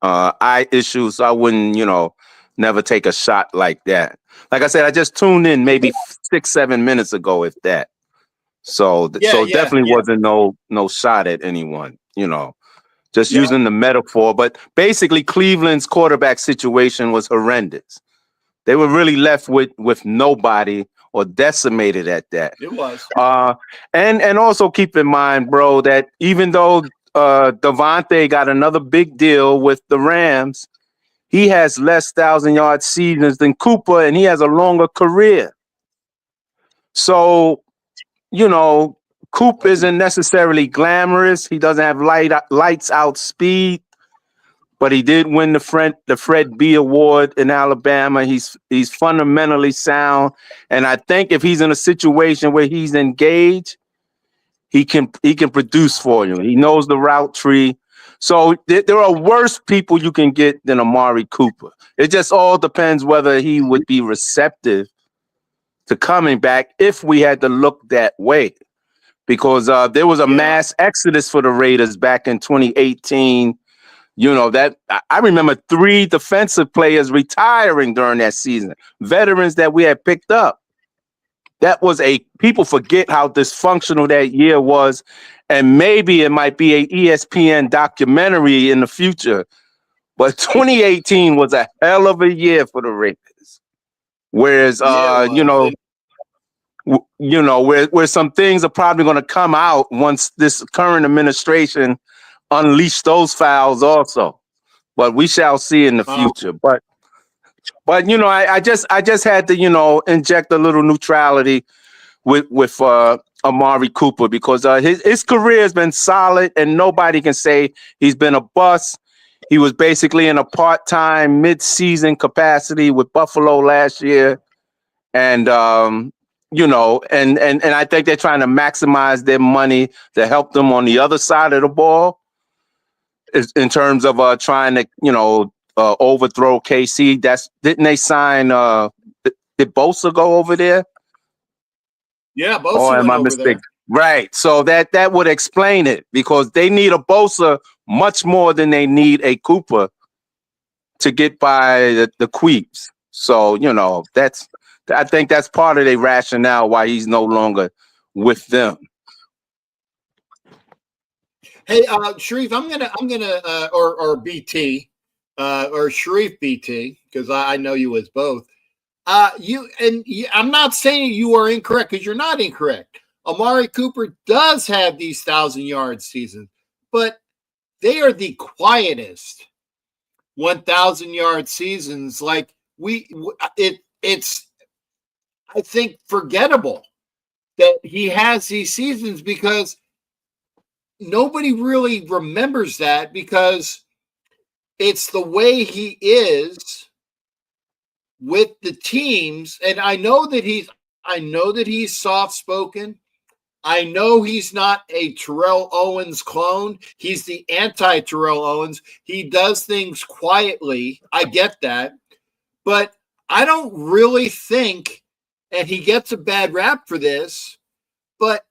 eye issues. So I wouldn't, never take a shot like that. Like I said, I just tuned in maybe 6-7 minutes ago, if that. So definitely wasn't no shot at anyone, just using the metaphor. But basically, Cleveland's quarterback situation was horrendous. They were really left with nobody, or decimated at that.
It was.
And also keep in mind, bro, that even though Devontae got another big deal with the Rams, he has less 1,000-yard seasons than Cooper, and he has a longer career. So, Coop isn't necessarily glamorous. He doesn't have lights out speed, but he did win the Fred B Award in Alabama. He's fundamentally sound, and I think if he's in a situation where he's engaged, he can produce for you. He knows the route tree. So there are worse people you can get than Amari Cooper. It just all depends whether he would be receptive to coming back if we had to look that way. Because there was a mass exodus for the Raiders back in 2018. That I remember 3 defensive players retiring during that season, veterans that we had picked up. That was people forget how dysfunctional that year was. And maybe it might be an ESPN documentary in the future. But 2018 was a hell of a year for the Raiders. Whereas, where some things are probably going to come out once this current administration unleash those fouls also, but we shall see in the future. But I just had to inject a little neutrality with Amari Cooper, because his career has been solid and nobody can say he's been a bust. He was basically in a part-time mid-season capacity with Buffalo last year, and and I think they're trying to maximize their money to help them on the other side of the ball. in terms of trying to, overthrow KC. Didn't they sign did Bosa go over there?
Yeah, Bosa
Or am
went
I
over
mistaken?
there.
Right. So that would explain it, because they need a Bosa much more than they need a Cooper to get by the Queeps. So, I think that's part of their rationale why he's no longer with them.
Hey, Sharif, I'm gonna or BT, or Sharif BT, because I know you as both. I'm not saying you are incorrect, because you're not incorrect. Amari Cooper does have these 1,000-yard seasons, but they are the quietest 1,000-yard seasons. Like it's I think forgettable that he has these seasons, because nobody really remembers that, because it's the way he is with the teams. And I know that he's soft spoken. I know he's not a Terrell Owens clone. He's the anti Terrell Owens. He does things quietly. I get that. But I don't really think, and he gets a bad rap for this, but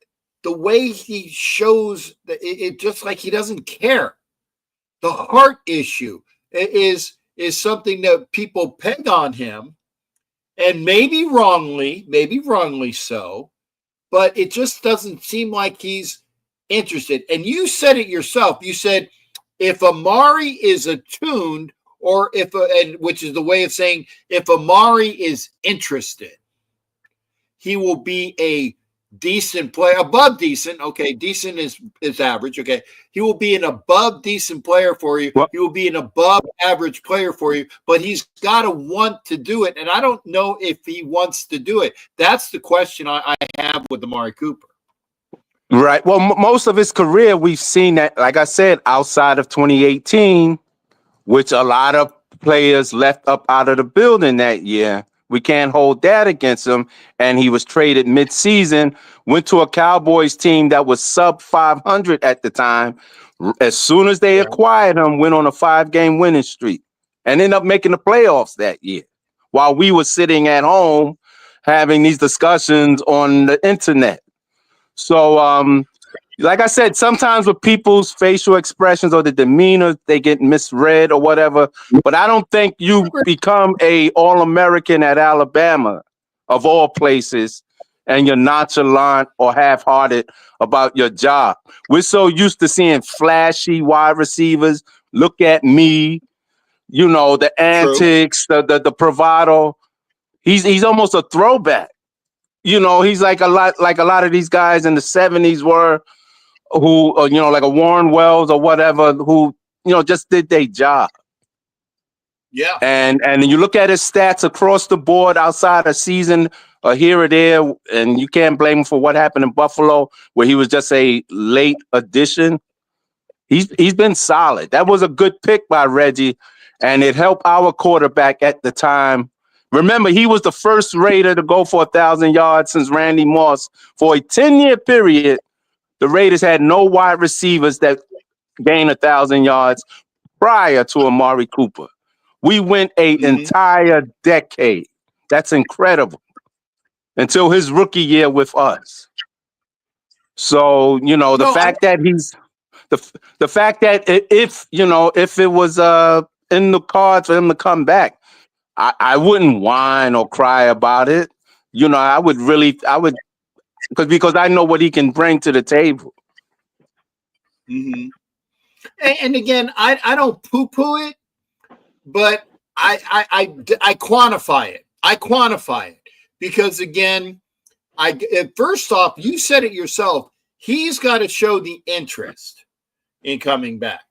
the way he shows that it just like he doesn't care. The heart issue is something that people peg on him, and maybe wrongly so, but it just doesn't seem like he's interested. And you said it yourself. You said if Amari is attuned, or which is the way of saying if Amari is interested, he will be a decent player, above decent. Okay, decent is average. Okay, he will be an above decent player for you.
Well,
he will be an above average player for you, but he's got to want to do it. And I don't know if he wants to do it. That's the question I have with Amari Cooper.
Right. Well, most of his career, we've seen that, like I said, outside of 2018, which a lot of players left up out of the building that year. We can't hold that against him. And he was traded mid-season, went to a Cowboys team that was sub 500 at the time. As soon as they acquired him, went on a 5-game winning streak and ended up making the playoffs that year, while we were sitting at home having these discussions on the internet. So, like I said, sometimes with people's facial expressions or the demeanor, they get misread or whatever. But I don't think you become a All-American at Alabama, of all places, and you're nonchalant or half-hearted about your job. We're so used to seeing flashy wide receivers. Look at me, the antics, the bravado. He's almost a throwback. He's like a lot of these guys in the 70s were, who, like a Warren Wells or whatever, who, just did their job.
Yeah.
And you look at his stats across the board outside a season here or there, and you can't blame him for what happened in Buffalo, where he was just a late addition. He's been solid. That was a good pick by Reggie, and it helped our quarterback at the time. Remember, he was the first Raider to go for 1,000 yards since Randy Moss. For a 10-year period, the Raiders had no wide receivers that gained 1,000 yards prior to Amari Cooper. We went an entire decade. That's incredible. Until his rookie year with us. So, the fact that if it was in the cards for him to come back, I wouldn't whine or cry about it. I would because I know what he can bring to the table.
Mm-hmm. And again, I don't poo-poo it, but I quantify it. I quantify it because, again, first off, you said it yourself. He's got to show the interest in coming back.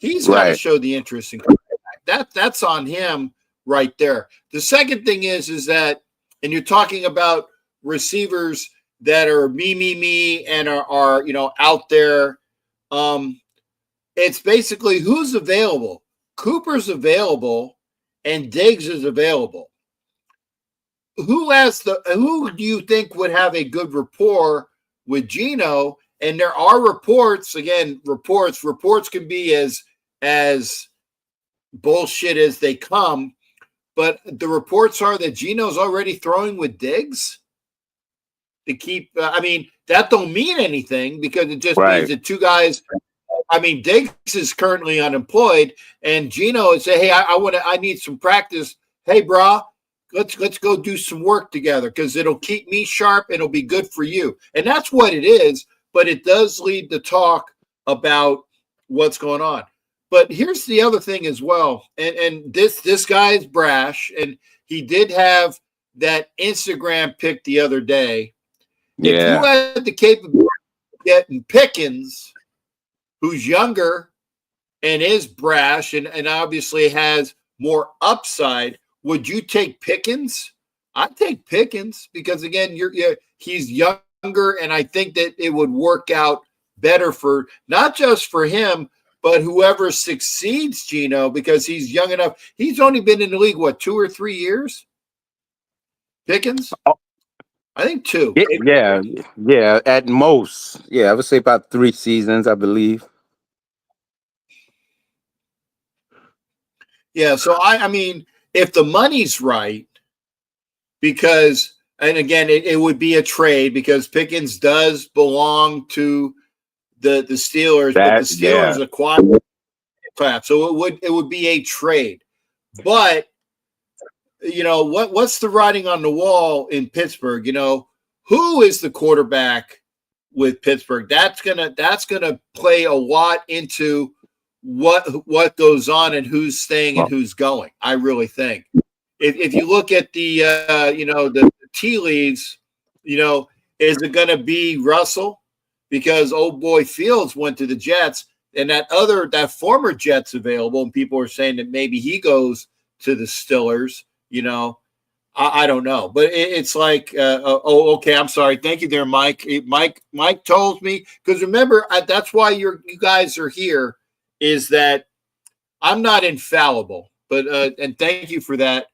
He's got to show the interest in coming back. That's on him right there. The second thing is that, and you're talking about receivers that are me, and are out there. It's basically who's available. Cooper's available, and Diggs is available. Who do you think would have a good rapport with Geno? And there are reports. Again, reports can be as as bullshit as they come. But the reports are that Gino's already throwing with Diggs to keep. I mean, that don't mean anything because it just means that two guys. I mean, Diggs is currently unemployed, and Gino is say, "Hey, I need some practice. Hey, brah, let's go do some work together because it'll keep me sharp. And it'll be good for you." And that's what it is. But it does lead to talk about what's going on. But here's the other thing as well. And this guy is brash, and he did have that Instagram pic the other day.
Yeah.
If you had the capability of getting Pickens, who's younger and is brash and obviously has more upside, would you take Pickens? I'd take Pickens because, again, he's younger, and I think that it would work out better for not just for him, but whoever succeeds Gino, because he's young enough. He's only been in the league, 2 or 3 years? Pickens? I think 2.
Yeah, at most. Yeah, I would say about 3 seasons, I believe.
Yeah, so I mean, if the money's right, because, and again, it would be a trade because Pickens does belong to the Steelers, but the Steelers acquired class, so it would be a trade. But what's the writing on the wall in Pittsburgh? Who is the quarterback with Pittsburgh? That's gonna play a lot into what goes on and who's staying and who's going. I really think if you look at the the tea leaves, is it going to be Russell? Because old boy Fields went to the Jets, and that former Jets available, and people are saying that maybe he goes to the Steelers. I don't know, but it's like, okay, I'm sorry. Thank you there, Mike. Mike told me, because remember, that's why you guys are here, is that I'm not infallible, but and thank you for that.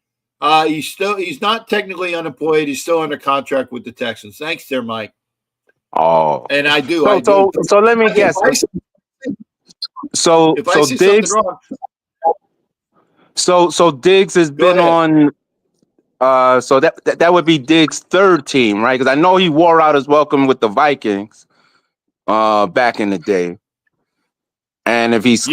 He's not technically unemployed. He's still under contract with the Texans. Thanks there, Mike.
Oh,
and I do.
So let me guess. So Diggs. So Diggs has been on. So that would be Diggs' third team, right? Because I know he wore out his welcome with the Vikings, back in the day. And if he's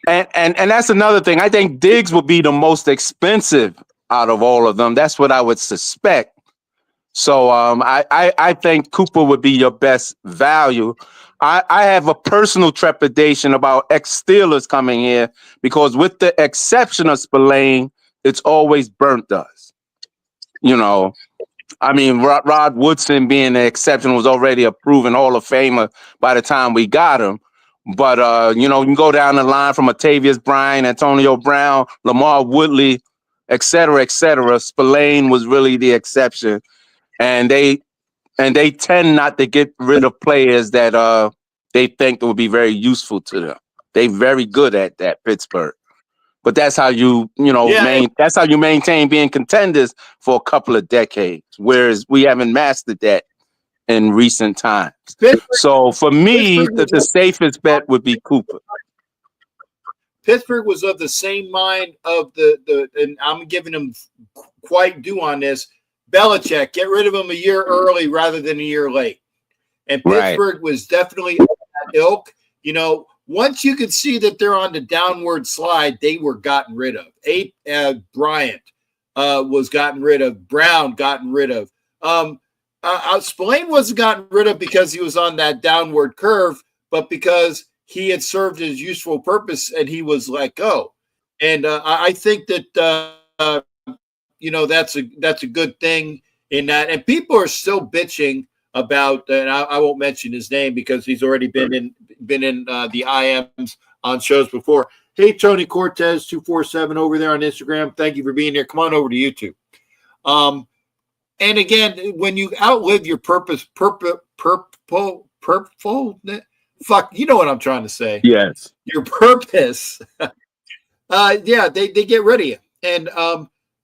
and that's another thing. I think Diggs would be the most expensive out of all of them. That's what I would suspect. So I think Cooper would be your best value. I have a personal trepidation about ex-Steelers coming here because, with the exception of Spillane, it's always burnt us. I mean, Rod Woodson being the exception was already a proven Hall of Famer by the time we got him. But, you can go down the line from Latavius Bryant, Antonio Brown, Lamar Woodley, et cetera, et cetera. Spillane was really the exception. And they tend not to get rid of players that they think will be very useful to them. They're very good at that, Pittsburgh. But that's how that's how you maintain being contenders for a couple of decades, whereas we haven't mastered that in recent times. So for me, the safest bet would be Cooper.
Pittsburgh was of the same mind of and I'm giving them quite due on this. Belichick, get rid of him a year early rather than a year late. And Pittsburgh was definitely that ilk. Once you could see that they're on the downward slide, they were gotten rid of. Bryant was gotten rid of. Brown gotten rid of. Spillane wasn't gotten rid of because he was on that downward curve, but because he had served his useful purpose and he was let go. And I think that that's a good thing in that. And people are still bitching about, and I won't mention his name because he's already been in the IMs on shows before. Hey, Tony Cortez 247 over there on Instagram. Thank you for being here. Come on over to YouTube. And again, when you outlive your purpose, purposeful, fuck, you know what I'm trying to say.
Yes.
Your purpose. They get rid of you.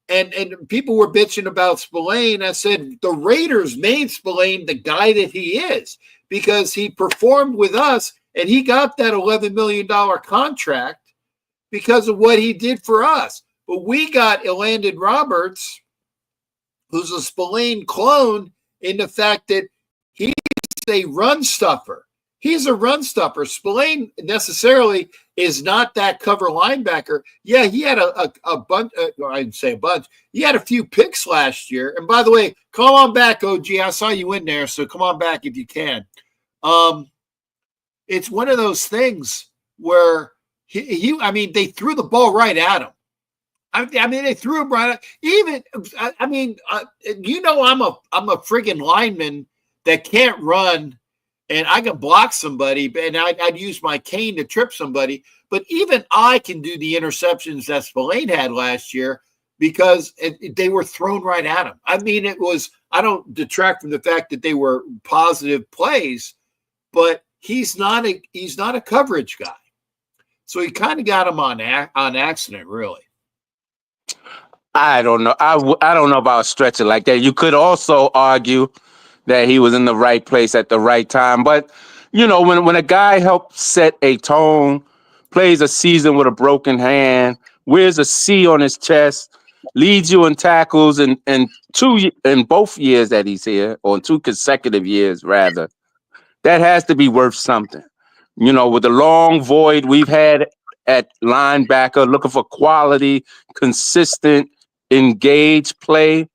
And people were bitching about Spillane. I said, the Raiders made Spillane the guy that he is because he performed with us And he got that $11 million contract because of what he did for us. But we got Elandon Roberts, who's a Spillane clone, in the fact that he's a run stuffer. He's a run stuffer. Spillane necessarily is not that cover linebacker. Yeah, he had a bunch. I didn't say a bunch. He had a few picks last year. And by the way, come on back, OG. I saw you in there, so come on back if you can. It's one of those things where they threw the ball right at him. I mean, they threw him right at. I'm a friggin' lineman that can't run. And I can block somebody, and I'd use my cane to trip somebody. But even I can do the interceptions that Spillane had last year because they were thrown right at him. I mean, I don't detract from the fact that they were positive plays, but he's not a coverage guy. So he kind of got him on accident, really.
I don't know. I don't know about stretching like that. You could also argue that he was in the right place at the right time. But, when a guy helps set a tone, plays a season with a broken hand, wears a C on his chest, leads you in tackles in both years that he's here, or 2 consecutive years, rather, that has to be worth something. With the long void we've had at linebacker, looking for quality, consistent, engaged play,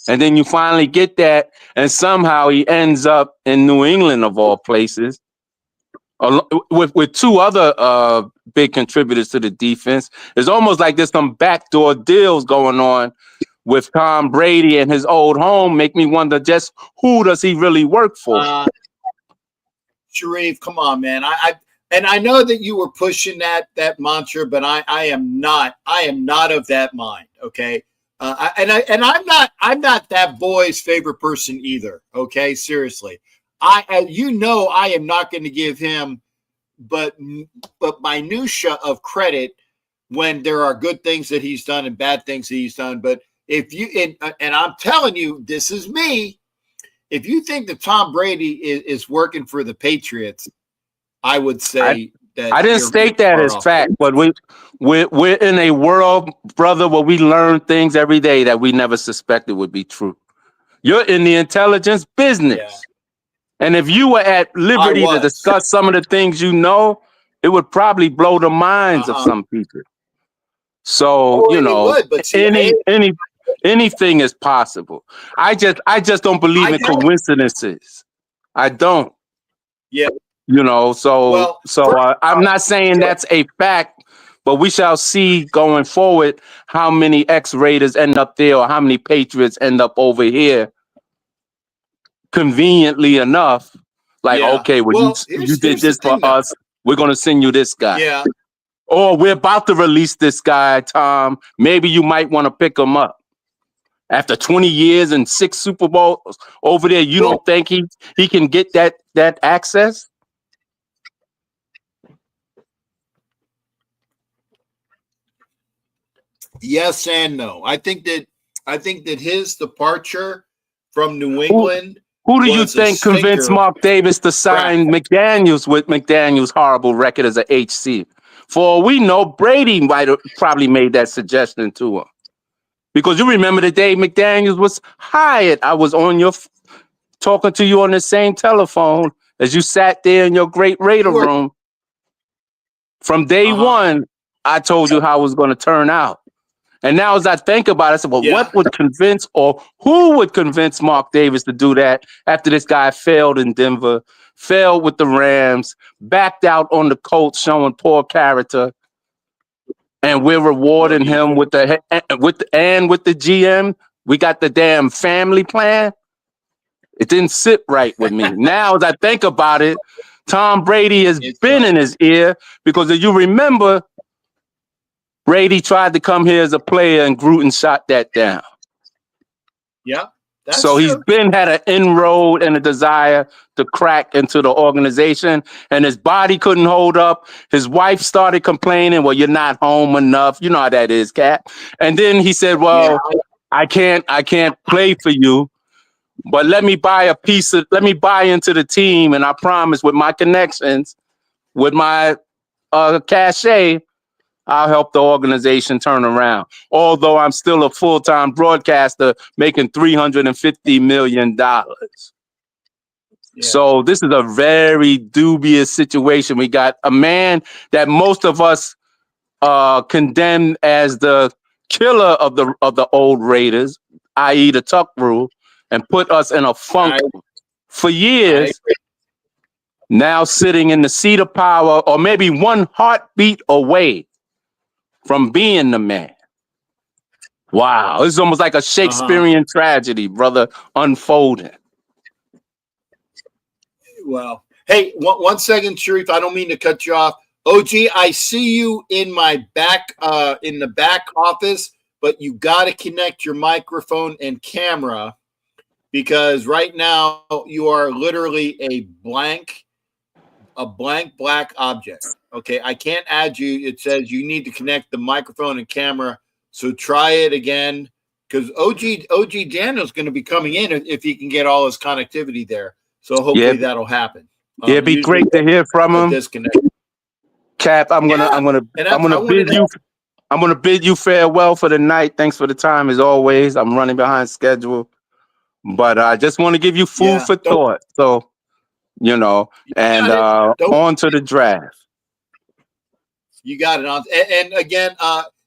and then you finally get that, and somehow he ends up in New England, of all places, with 2 other big contributors to the defense. It's almost like there's some backdoor deals going on with Tom Brady and his old home. Make me wonder just who does he really work for?
Sharif, come on, man. I know that you were pushing that mantra, but I am not of that mind. Okay. I'm not that boy's favorite person either. Okay, seriously, I am not going to give him but minutia of credit when there are good things that he's done and bad things that he's done. But if you and I'm telling you, this is me. If you think that Tom Brady is working for the Patriots, I would say that
I didn't state that as fact, but we're in a world, brother, where we learn things every day that we never suspected would be true. You're in the intelligence business. Yeah. And if you were at liberty to discuss some of the things it would probably blow the minds of some people. So, anything is possible. I just don't believe in coincidences. I don't.
Yeah.
I'm not saying that's a fact, but we shall see going forward how many ex-Raiders end up there or how many Patriots end up over here. Conveniently enough, okay, you did this for us. We're going to send you this guy.
Yeah.
Or we're about to release this guy, Tom. Maybe you might want to pick him up. After 20 years and 6 Super Bowls over there, you don't think he can get that access?
Yes and no. I think that his departure from New England.
Who do you think convinced Mark Davis to sign McDaniels with McDaniels' horrible record as a HC? For all we know, Brady might have probably made that suggestion to him. Because you remember the day McDaniels was hired. I was talking to you on the same telephone as you sat there in your great Raider room. From day one, I told you how it was going to turn out. And now as I think about it, I said, well, what would convince or who would convince Mark Davis to do that after this guy failed in Denver, failed with the Rams, backed out on the Colts showing poor character, and we're rewarding him with the GM. We got the damn family plan. It didn't sit right with me. Now as I think about it, Tom Brady has been in his ear because if you remember, Brady tried to come here as a player and Gruden shot that down.
Yeah.
So he's had an inroad and a desire to crack into the organization, and his body couldn't hold up. His wife started complaining, well, you're not home enough. You know how that is, Cat. And then he said, well, I can't play for you, but let me buy into the team. And I promise with my connections, with my cachet, I'll help the organization turn around. Although I'm still a full-time broadcaster making $350 million. So this is a very dubious situation. We got a man that most of us condemned as the killer of the old Raiders, i.e. the Tuck Rule, and put us in a funk for years. Now sitting in the seat of power, or maybe one heartbeat away from being the man. Wow, it's almost like a Shakespearean tragedy, brother, unfolding.
Well, hey, 1 second, Sharif. I don't mean to cut you off. OG, I see you in my back, in the back office, but you got to connect your microphone and camera because right now you are literally a blank black object. Okay, I can't add you. It says you need to connect the microphone and camera. So try it again because OG Daniel's going to be coming in if he can get all his connectivity there. So hopefully that'll happen.
It'd be great to hear from him.
Disconnect.
Cap, I'm gonna bid you farewell for the night. Thanks for the time as always. I'm running behind schedule, but I just want to give you food for thought. So, and on to the draft.
You got it on. And again,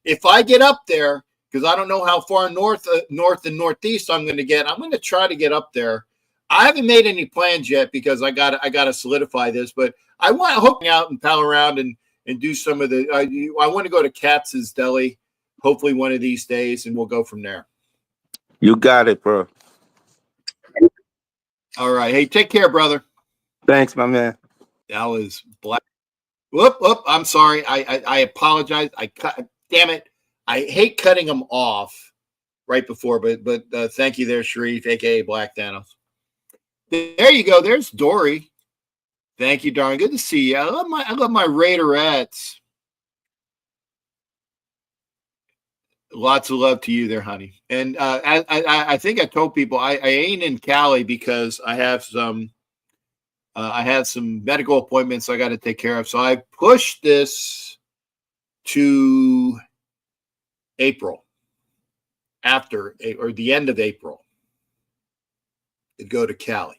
if I get up there, because I don't know how far north and northeast I'm going to get, I'm going to try to get up there. I haven't made any plans yet because I got to solidify this, but I want to hook out and pal around and do some of the. I want to go to Katz's Deli, hopefully one of these days, and we'll go from there.
You got it, bro.
All right, hey, take care, brother.
Thanks, my man.
That was black. Whoop! I'm sorry. I apologize. Damn it. I hate cutting them off right before, but thank you there, Sharif, aka Black Thanos. There you go. There's Dory. Thank you, darling. Good to see you. I love my Raiderettes. Lots of love to you there, honey. And I think I told people I ain't in Cali because I have some medical appointments I got to take care of. So I pushed this to April, or the end of April, to go to Cali.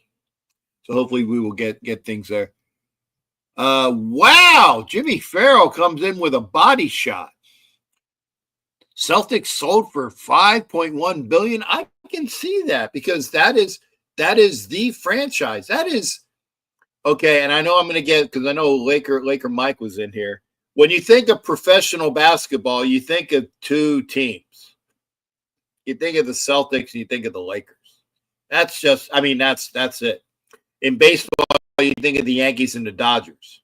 So hopefully we will get things there. Wow, Jimmy Farrell comes in with a body shot. Celtics sold for $5.1 billion. I can see that because that is the franchise. That is okay. And I know I'm going to get, because I know Laker Mike was in here. When you think of professional basketball, you think of two teams. You think of the Celtics and you think of the Lakers. That's just, that's it. In baseball, you think of the Yankees and the Dodgers.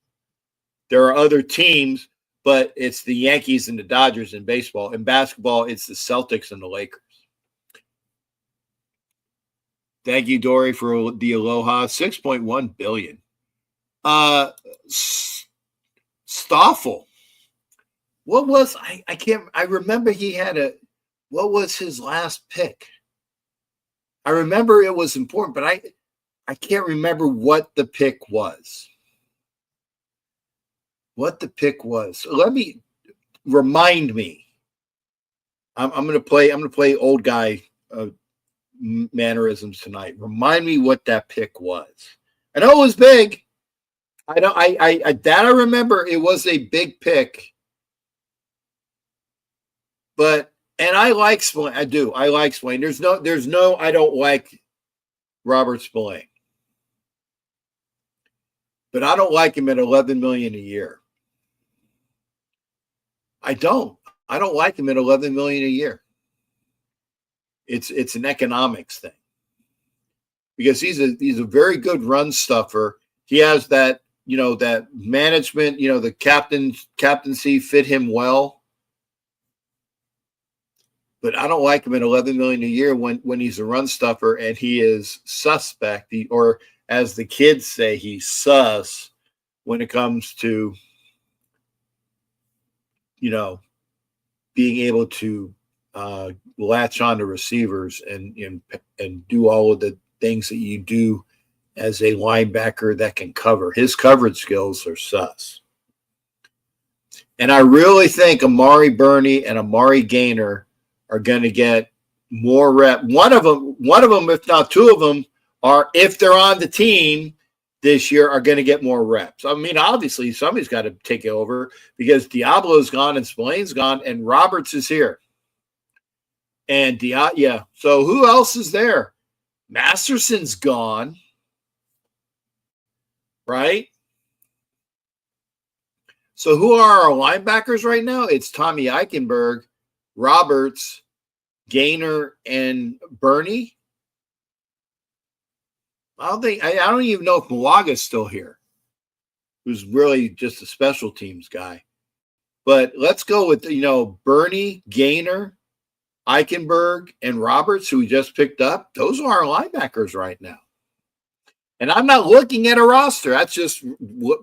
There are other teams, but it's the Yankees and the Dodgers in baseball. In basketball, it's the Celtics and the Lakers. Thank you, Dory, for the aloha. $6.1 billion. Stoffel. What was I remember he had what was his last pick? I remember it was important, but I can't remember what the pick was. What the pick was. So let me remind me. I'm gonna play old guy mannerisms tonight. Remind me what that pick was. I know it was big. I remember it was a big pick. But I like Spillane. I do. I like Spillane. There's no I don't like Robert Spillane. But I don't like him at $11 million a year. I don't like him at $11 million a year. It's an economics thing. Because he's a very good run stuffer. He has that, that management, the captaincy fit him well. But I don't like him at $11 million a year when he's a run stuffer and he is suspect, or as the kids say, he's sus when it comes to, being able to latch on to receivers and do all of the things that you do as a linebacker that can cover. His coverage skills are sus. And I really think Amari Burney and Amari Gainer are going to get more rep. One of them, if not two of them, are, if they're on the team this year, are going to get more reps. I mean, obviously, somebody's got to take it over because Diablo's gone and Spillane's gone and Roberts is here. And so who else is there? Masterson's gone, right? So who are our linebackers right now? It's Tommy Eichenberg, Roberts, Gainer, and Burney. I don't even know if Malaga's still here, who's really just a special teams guy. But let's go with, Burney, Gainer, Eichenberg, and Roberts, who we just picked up. Those are our linebackers right now. And I'm not looking at a roster. That's just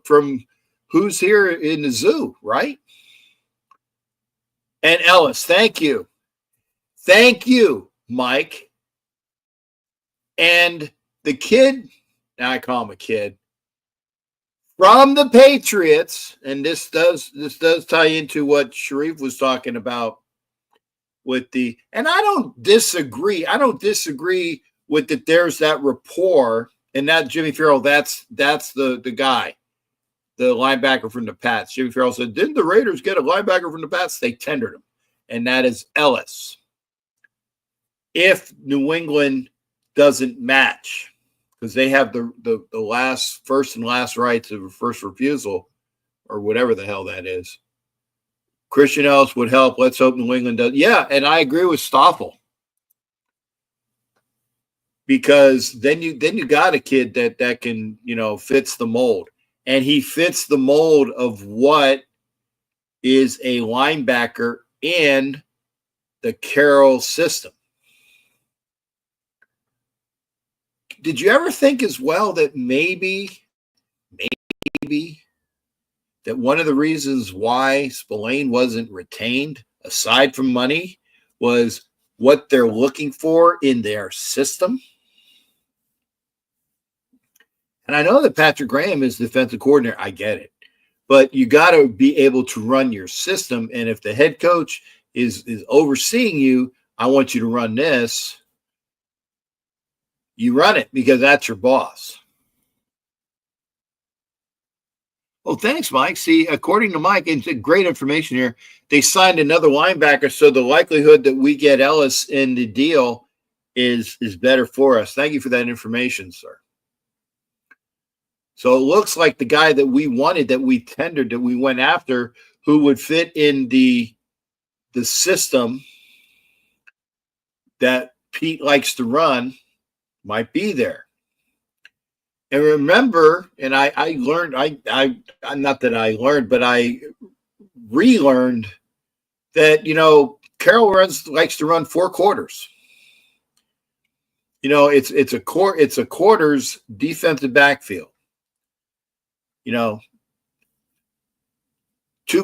from who's here in the zoo, right? And Ellis, thank you. Thank you, Mike. And the kid, now I call him a kid, from the Patriots, and this does tie into what Sharif was talking about with the, and I don't disagree with that there's that rapport, and that Jimmy Farrell, that's the guy, the linebacker from the Pats. Jimmy Farrell said, didn't the Raiders get a linebacker from the Pats? They tendered him, and that is Ellis. If New England doesn't match, because they have the first and last rights of first refusal, or whatever the hell that is. Christian Ellis would help. Let's hope New England does. Yeah, and I agree with Stoffel. Because then you got a kid that can, fits the mold. And he fits the mold of what is a linebacker in the Carroll system. Did you ever think as well that maybe that one of the reasons why Spillane wasn't retained, aside from money, was what they're looking for in their system? And I know that Patrick Graham is defensive coordinator. I get it. But you got to be able to run your system. And if the head coach is overseeing you, I want you to run this. You run it because that's your boss. Oh, thanks, Mike. See, according to Mike, and it's great information here, they signed another linebacker, so the likelihood that we get Ellis in the deal is better for us. Thank you for that information, sir. So it looks like the guy that we wanted, that we tendered, that we went after, who would fit in the system that Pete likes to run, might be there. And remember, and I learned, not that I learned, but I relearned that, Carroll likes to run 4 quarters. It's a quarters defensive backfield. 2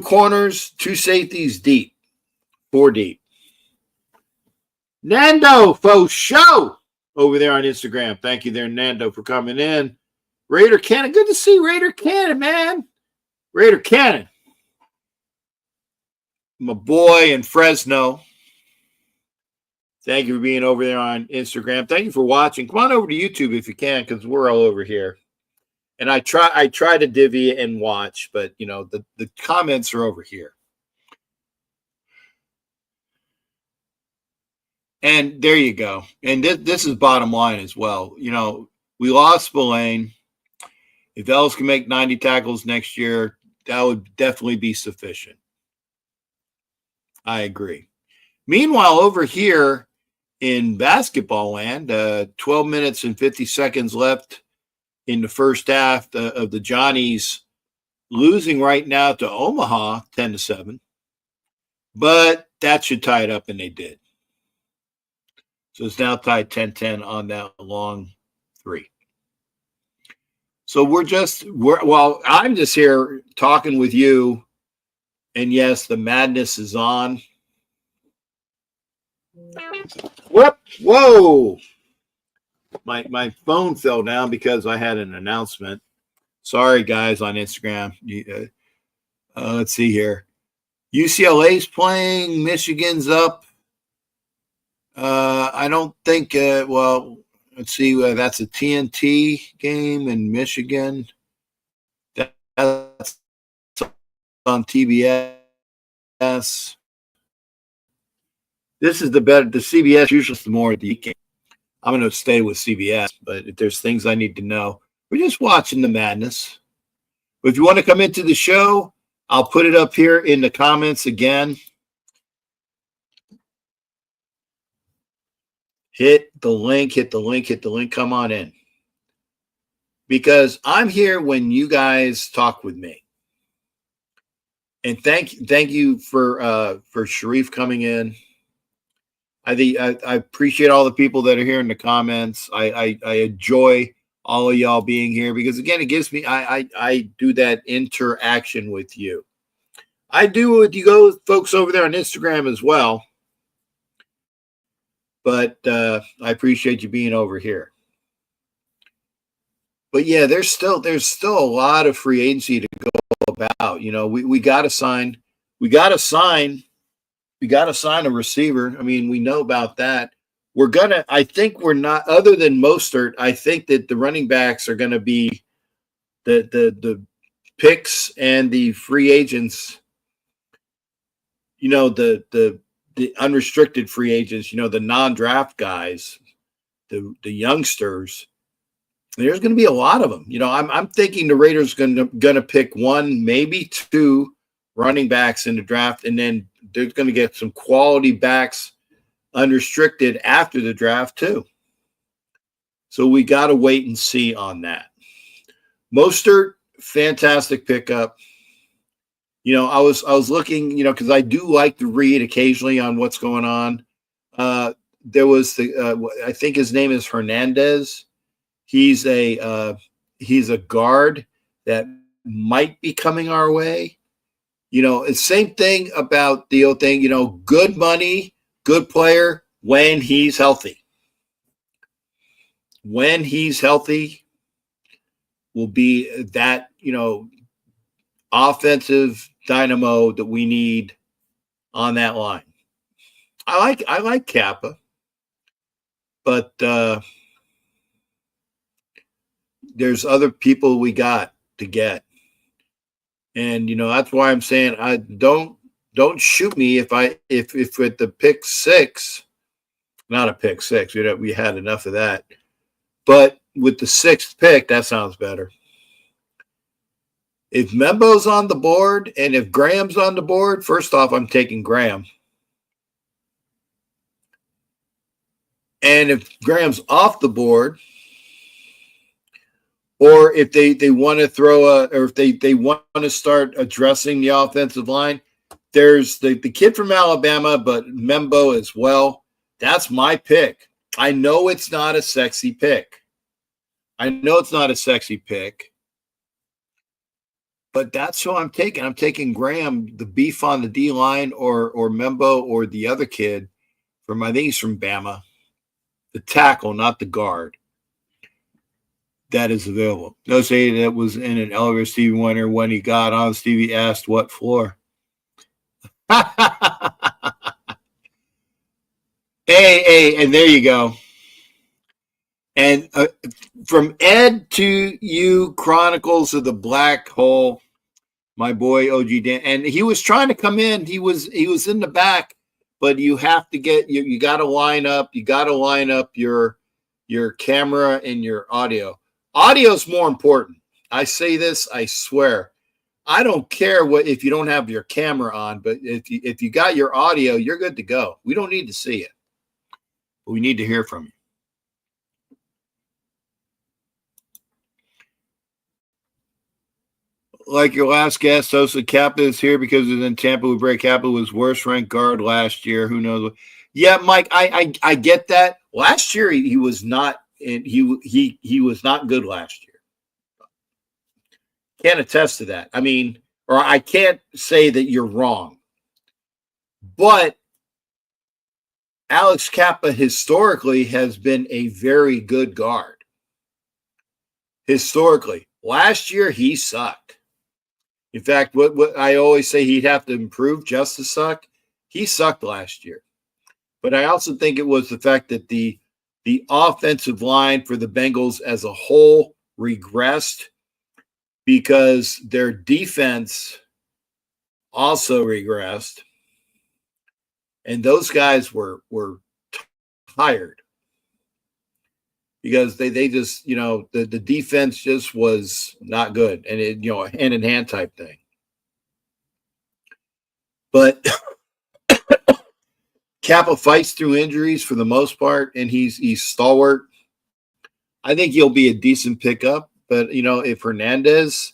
corners, 2 safeties deep, 4 deep. Nando for show over there on Instagram. Thank you there, Nando, for coming in. Raider Cannon. Good to see Raider Cannon, man. Raider Cannon. My boy in Fresno. Thank you for being over there on Instagram. Thank you for watching. Come on over to YouTube if you can, because we're all over here. And I try to divvy and watch, but, the comments are over here. And there you go. And this is bottom line as well. We lost Spillane. If Ellis can make 90 tackles next year, that would definitely be sufficient. I agree. Meanwhile, over here in basketball land, 12 minutes and 50 seconds left in the first half of the Johnnies losing right now to Omaha 10-7. But that should tie it up, and they did. So it's now tied 10-10 on that long 3. So I'm just here talking with you, and yes, the madness is on. Whoop! Whoa! My phone fell down because I had an announcement. Sorry, guys, on Instagram. Let's see here. UCLA's playing. Michigan's up. I don't think. Well, let's see. That's a TNT game in Michigan. That's on TBS. This is the better. The CBS usually the more the game. I'm going to stay with CBS, but if there's things I need to know, we're just watching the madness. But if you want to come into the show, I'll put it up here in the comments again. Hit the link, hit the link, hit the link. Come on in. Because I'm here when you guys talk with me. And thank you for Sharif coming in. I appreciate all the people that are here in the comments. I enjoy all of y'all being here because again, it gives me I do that interaction with you. I do with you folks over there on Instagram as well. But I appreciate you being over here. But yeah, there's still a lot of free agency to go about. You know, we got to sign a receiver. I mean, we know about that. I think we're not, other than Mostert, I think that the running backs are going to be the picks and the free agents, you know, the unrestricted free agents, you know, the non-draft guys, the youngsters. There's going to be a lot of them. You know, I'm thinking the Raiders going to pick one, maybe two running backs in the draft, and then they're going to get some quality backs unrestricted after the draft too. So we got to wait and see on that. Mostert, fantastic pickup. You know, I was looking, you know, because I do like to read occasionally on what's going on. There was I think his name is Hernandez. He's a guard that might be coming our way. You know, it's same thing about the old thing. You know, good money, good player when he's healthy. When he's healthy, will be that, you know, offensive dynamo that we need on that line. I like Kappa, but there's other people we got to get, and you know that's why I'm saying I don't shoot me if with the pick 6, not a pick 6. We had enough of that, but with the 6th pick, that sounds better. If Membo's on the board and if Graham's on the board, first off, I'm taking Graham. And if Graham's off the board, or if they want to or if they want to start addressing the offensive line, there's the kid from Alabama, but Membo as well. That's my pick. I know it's not a sexy pick. But that's who I'm taking. I'm taking Graham, the beef on the D line, or Membo, or the other kid from, I think he's from Bama, the tackle, not the guard. That is available. No, say that was in an elevator. Stevie Wonder, when he got on, Stevie asked what floor. Hey, and there you go. And from Ed to you, Chronicles of the Black Hole, my boy OG Dan, and he was trying to come in. He was in the back, but you have to get you got to line up. You got to line up your camera and your audio. Audio is more important. I say this, I swear. I don't care if you don't have your camera on, but if you got your audio, you're good to go. We don't need to see it, but we need to hear from you. Like your last guest, Sosa Kappa is here because it was in Tampa. We break Kappa was worst ranked guard last year. Who knows? Yeah, Mike, I get that. Last year he was not, and he was not good last year. Can't attest to that. I mean, or I can't say that you're wrong. But Alex Kappa historically has been a very good guard. Historically. Last year, he sucked. In fact, what I always say he'd have to improve just to suck. He sucked last year. But I also think it was the fact that the offensive line for the Bengals as a whole regressed because their defense also regressed. And those guys were tired because they just, the defense just was not good. And it, a hand-in-hand type thing. But Kappa fights through injuries for the most part, and he's stalwart. I think he'll be a decent pickup. But, if Hernandez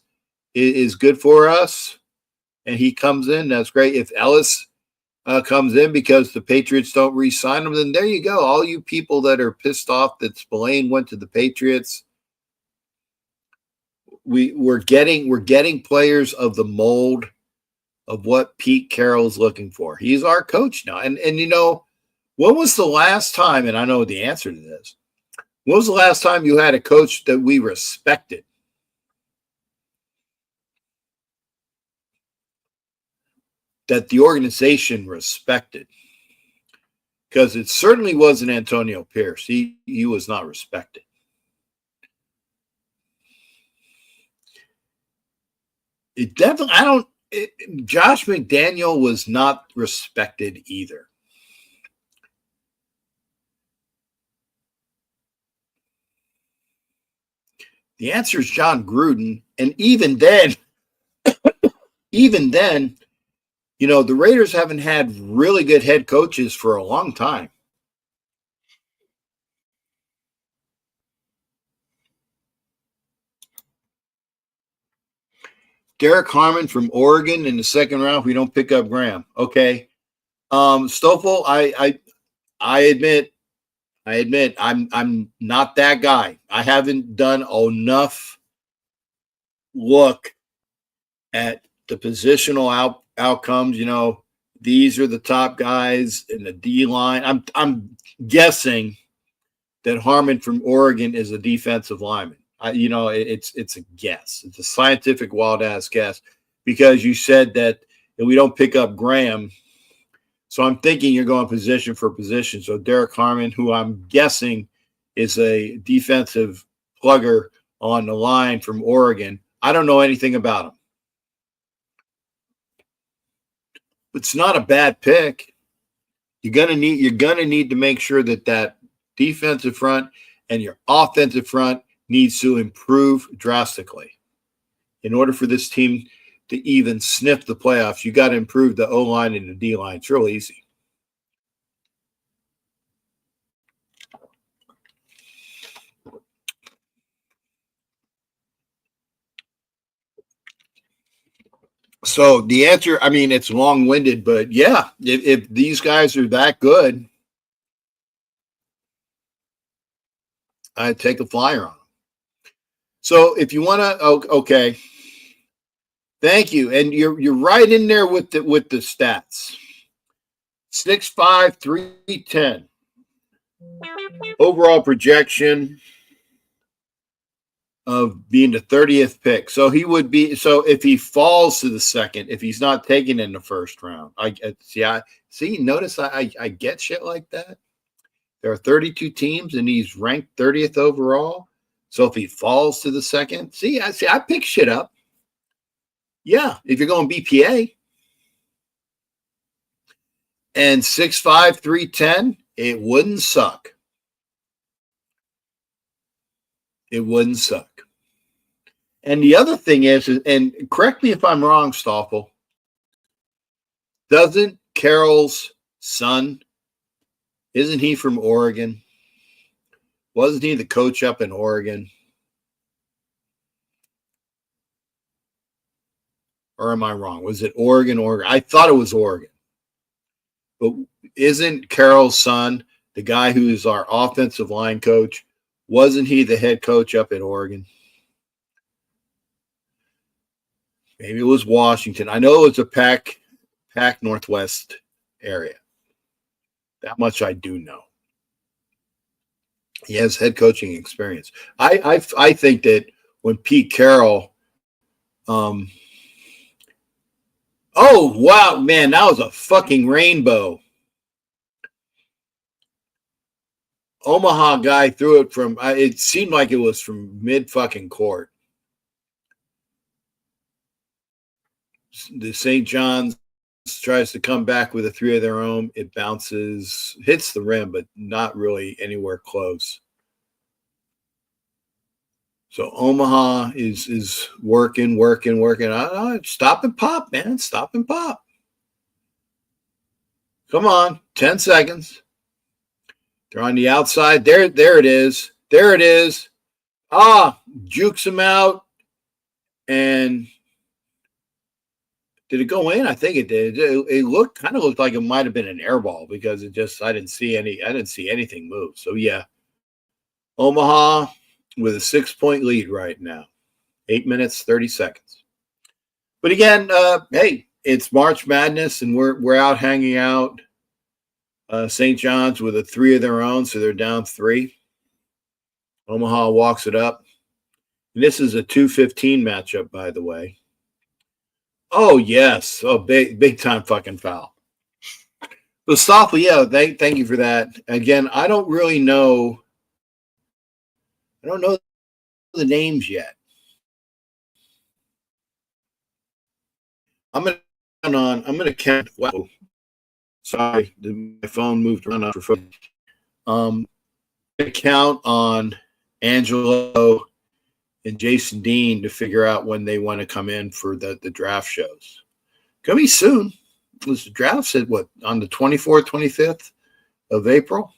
is good for us and he comes in, that's great. If Ellis comes in because the Patriots don't re-sign him, then there you go. All you people that are pissed off that Spillane went to the Patriots, we're getting players of the mold of what Pete Carroll's looking for. He's our coach now. And when was the last time, and I know the answer to this, when was the last time you had a coach that we respected? That the organization respected? Because it certainly wasn't Antonio Pierce. He was not respected. It definitely, Josh McDaniel was not respected either. The answer is John Gruden. And even then, the Raiders haven't had really good head coaches for a long time. Derek Harmon from Oregon in the second round. We don't pick up Graham. Okay. Stoffel, I admit I'm not that guy. I haven't done enough look at the positional outcomes. These are the top guys in the D line. I'm guessing that Harmon from Oregon is a defensive lineman. It's a guess. It's a scientific wild ass guess because you said that we don't pick up Graham. So I'm thinking you're going position for position. So Derek Harmon, who I'm guessing is a defensive plugger on the line from Oregon. I don't know anything about him. It's not a bad pick. You're gonna need to make sure that defensive front and your offensive front needs to improve drastically. In order for this team to even sniff the playoffs, you got to improve the O-line and the D-line. It's real easy. So the answer, it's long-winded, but yeah, if these guys are that good, I'd take a flyer on them. So if you want to, okay, thank you, and you're right in there with the stats. 6'5", 310. Overall projection of being the 30th pick. So he would be, so if he falls to the second, if he's not taken in the first round, notice I get shit like that. There are 32 teams and he's ranked 30th overall. So if he falls to the second, I pick shit up. Yeah, if you're going BPA. And 6'5", 310, it wouldn't suck. It wouldn't suck. And the other thing is, and correct me if I'm wrong, Stoffel, doesn't Carroll's son, isn't he from Oregon? Wasn't he the coach up in Oregon? Or am I wrong? Was it Oregon? I thought it was Oregon. But isn't Carroll's son the guy who is our offensive line coach? Wasn't he the head coach up in Oregon? Maybe it was Washington. I know it was a Pac Northwest area. That much I do know. He has head coaching experience. I think that when Pete Carroll, oh wow, man, that was a fucking rainbow. Omaha guy threw it from. It seemed like it was from mid fucking court. The St. John's tries to come back with a three of their own. It bounces, hits the rim, but not really anywhere close. So Omaha is working. Stop and pop, man. Stop and pop. Come on, 10 seconds. They're on the outside. There it is. There it is. Jukes him out. And did it go in? I think it did. It kind of looked like it might have been an air ball because I didn't see anything move. So yeah. Omaha with a 6-point lead right now. 8 minutes, 30 seconds. But again, hey, it's March Madness and we're out hanging out. St. John's with a three of their own, so they're down 3. Omaha walks it up. And this is a 2:15 matchup, by the way. Oh, yes. Oh, big time fucking foul. Mustafa, yeah, thank you for that. Again, I don't really know. I don't know the names yet. I'm gonna count. Wow. Sorry, my phone moved around for fun. I'm gonna count on Angelo and Jason Dean to figure out when they want to come in for the draft shows. Gonna be soon. Was the draft said what on the 24th, 25th of April?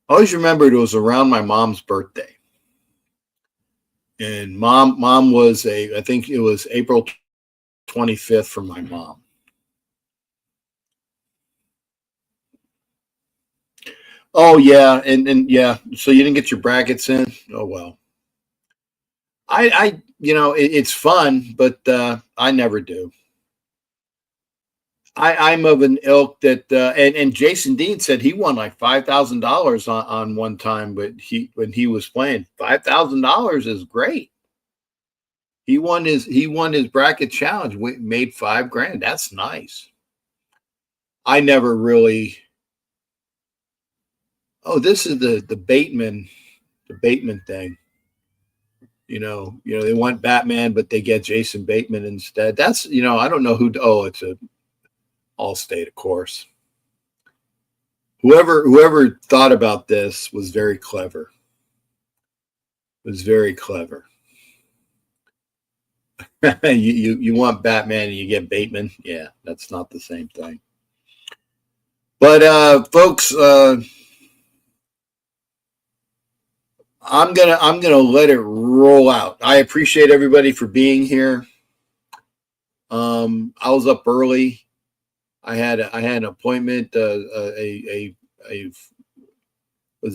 I always remembered it was around my mom's birthday. And mom was I think it was April 25th for my mom. Oh yeah, and yeah, so you didn't get your brackets in? Oh well. I it's fun, but I never do. I'm of an ilk that and Jason Dean said he won like $5,000 on one time, but when he was playing, $5,000 is great. He won his bracket challenge, made $5,000. That's nice. I never really. Oh, this is the Bateman thing. You know, they want Batman, but they get Jason Bateman instead. That's I don't know who. Oh, it's a Allstate, of course. Whoever thought about this was very clever. Was very clever. you want Batman and you get Bateman? Yeah, that's not the same thing. But folks, I'm gonna let it roll out. I appreciate everybody for being here. I was up early. I had an appointment. Was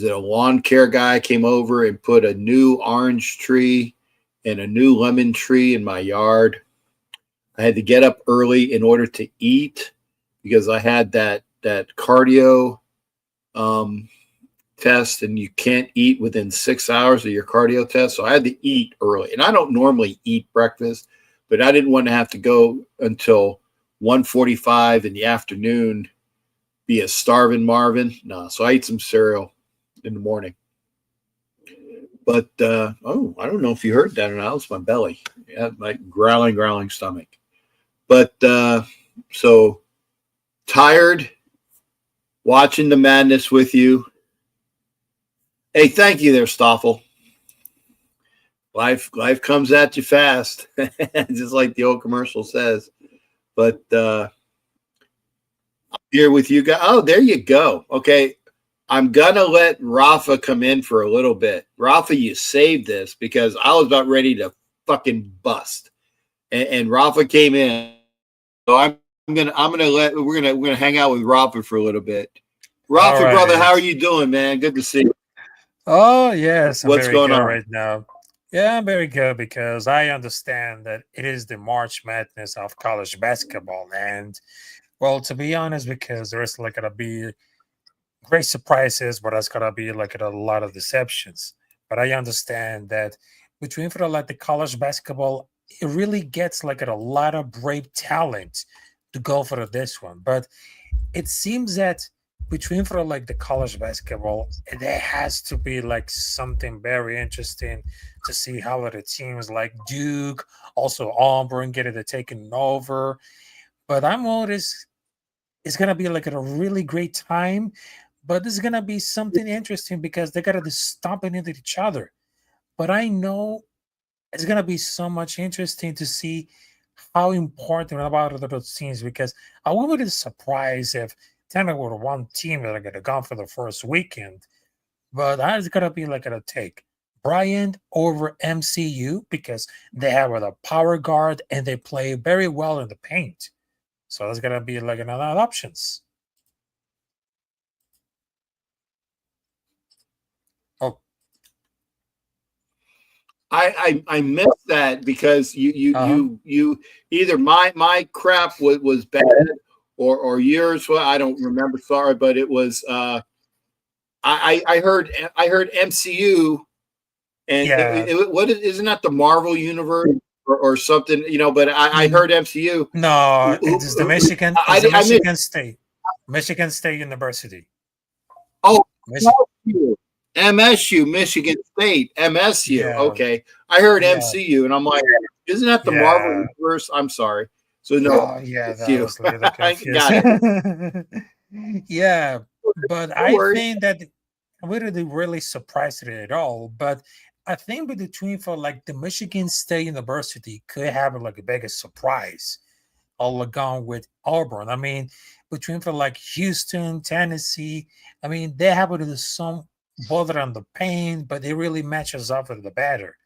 it a lawn care guy came over and put a new orange tree and a new lemon tree in my yard. I had to get up early in order to eat because I had that cardio test, and you can't eat within 6 hours of your cardio test. So I had to eat early, and I don't normally eat breakfast, but I didn't want to have to go until 1:45 in the afternoon, be a starving Marvin. No, so I ate some cereal in the morning. But I don't know if you heard that or not. It was my belly. Yeah, my growling stomach. But so tired watching the madness with you. Hey, thank you there, Stoffel. Life comes at you fast, just like the old commercial says. But I'm here with you guys. Oh, there you go. Okay, I'm going to let Rafa come in for a little bit. Rafa, you saved this because I was about ready to fucking bust. And Rafa came in. So we're gonna hang out with Rafa for a little bit. Rafa, right, brother, how are you doing, man? Good to see you.
Oh, yes.
What's going on
right now? Yeah, I'm very good because I understand that it is the March Madness of college basketball. And Well, to be honest, because there's like gonna be great surprises, but there's gonna be like a lot of deceptions. But I understand that between for like the college basketball, it really gets like a lot of brave talent to go for this one. But it seems that between for like the college basketball, there has to be like something very interesting to see how the teams like Duke, also Auburn, get it taken over. But I'm always it's gonna be like a really great time. But this is gonna be something interesting because they gotta be stomping into each other. But I know it's gonna be so much interesting to see how important about those teams because I wouldn't be surprised if Tampa were one team that are gonna go for the first weekend. But that's gonna be like a take Bryant over MCU because they have a power guard and they play very well in the paint. So that's gonna be like another options. Oh,
I missed that because
uh-huh.
you either my crap was bad or yours. Well, I don't remember. Sorry, but it was. I heard MCU and
Yeah.
isn't that the Marvel universe or something? But I
Mm,
heard MCU.
no, it is the Michigan. It's the
I missed.
Michigan State, Michigan State University.
Oh,
Mich-
MSU, Michigan State, MSU.
yeah,
Okay, I heard
yeah,
MCU, and I'm like, isn't that the Marvel
yeah.
universe? I'm sorry. So no,
Oh, yeah.
it's
That
you.
was a little
I got it.
confusing. Yeah, but
No
I
worries.
think that I wouldn't be really surprised at it at all. But I think between for like the Michigan State University could have like a biggest surprise all along with Auburn. I mean, between for like Houston, Tennessee, I mean, they have to do some bother on the pain, but it really matches up with the batter.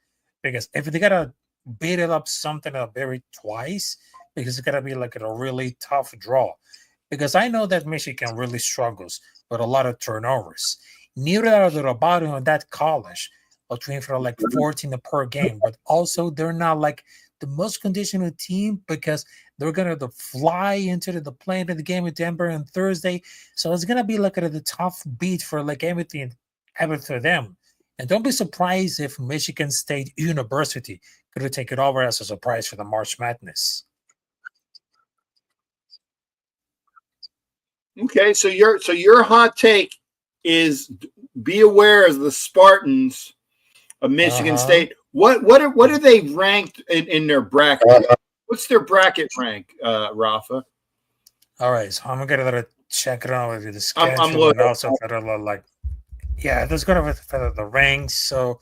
Because if they gotta beat it up something a very twice, because it's gonna be like a really tough draw. Because I know that Michigan really struggles with a lot of turnovers. Neither are the bottom of that college between for like 14 per game, but also they're not like the most conditional team because they're gonna fly into the play into the game with Denver on Thursday. So it's gonna be like the tough beat for like everything ever to them. And don't be surprised if Michigan State University could take it over as a surprise for the March Madness.
Okay, so your hot take is be aware of the Spartans of Michigan
Uh-huh.
State. What are they ranked in their bracket? What's their bracket rank, Rafa?
All right, so I'm gonna check it out with the
I'm
schedule and
looking.
also for like yeah, there's gonna be for the ranks. So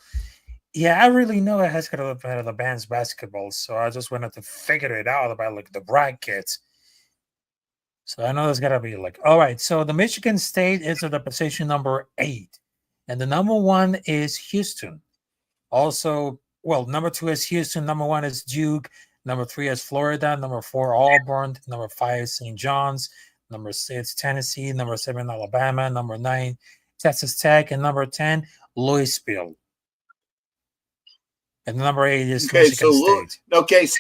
yeah, I really know it has got to be the band's basketball. So I just wanted to figure it out about like the brackets. So I know there's gotta be like all right. So the Michigan State is at the position number 8, and the number 1 is Houston. Also, well, number 2 is Houston. Number 1 is Duke. Number 3 is Florida. Number 4 Auburn. Number 5 is St. John's. Number 6 Tennessee. Number 7 Alabama. Number 9 Texas Tech, and number 10 Louisville. And number 8 is
Okay,
Michigan
so look.
State.
Okay, so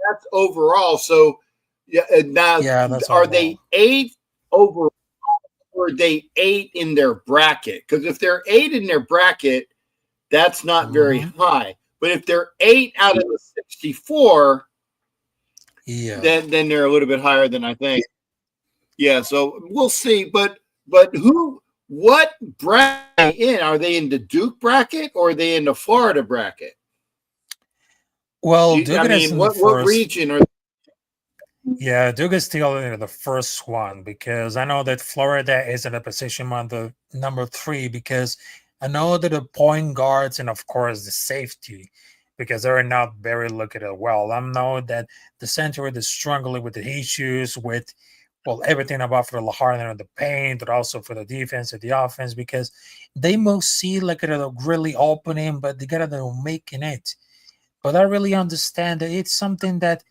that's overall. So yeah, now
Yeah, that's
are
all
they
wrong.
8 overall, or are they 8 in their bracket? Because if they're 8 in their bracket, that's not very
Hmm.
high. But if they're 8 out of the 64,
Yeah.
then they're a little bit higher than I think. Yeah, so we'll see. But what bracket are they in? Are they in the Duke bracket or are they in the Florida bracket?
Well,
I
Duke is
mean,
in the
what
first.
region are?
Yeah, Duke is still in the first one because I know that Florida is in a position on the number 3 because I know that the point guards and of course the safety because they're not very looking at well. I know that the center is struggling with the issues with well everything about for the hard and the paint, but also for the defense and the offense because they most see like a really opening, but they gotta making it. But I really understand that it's something that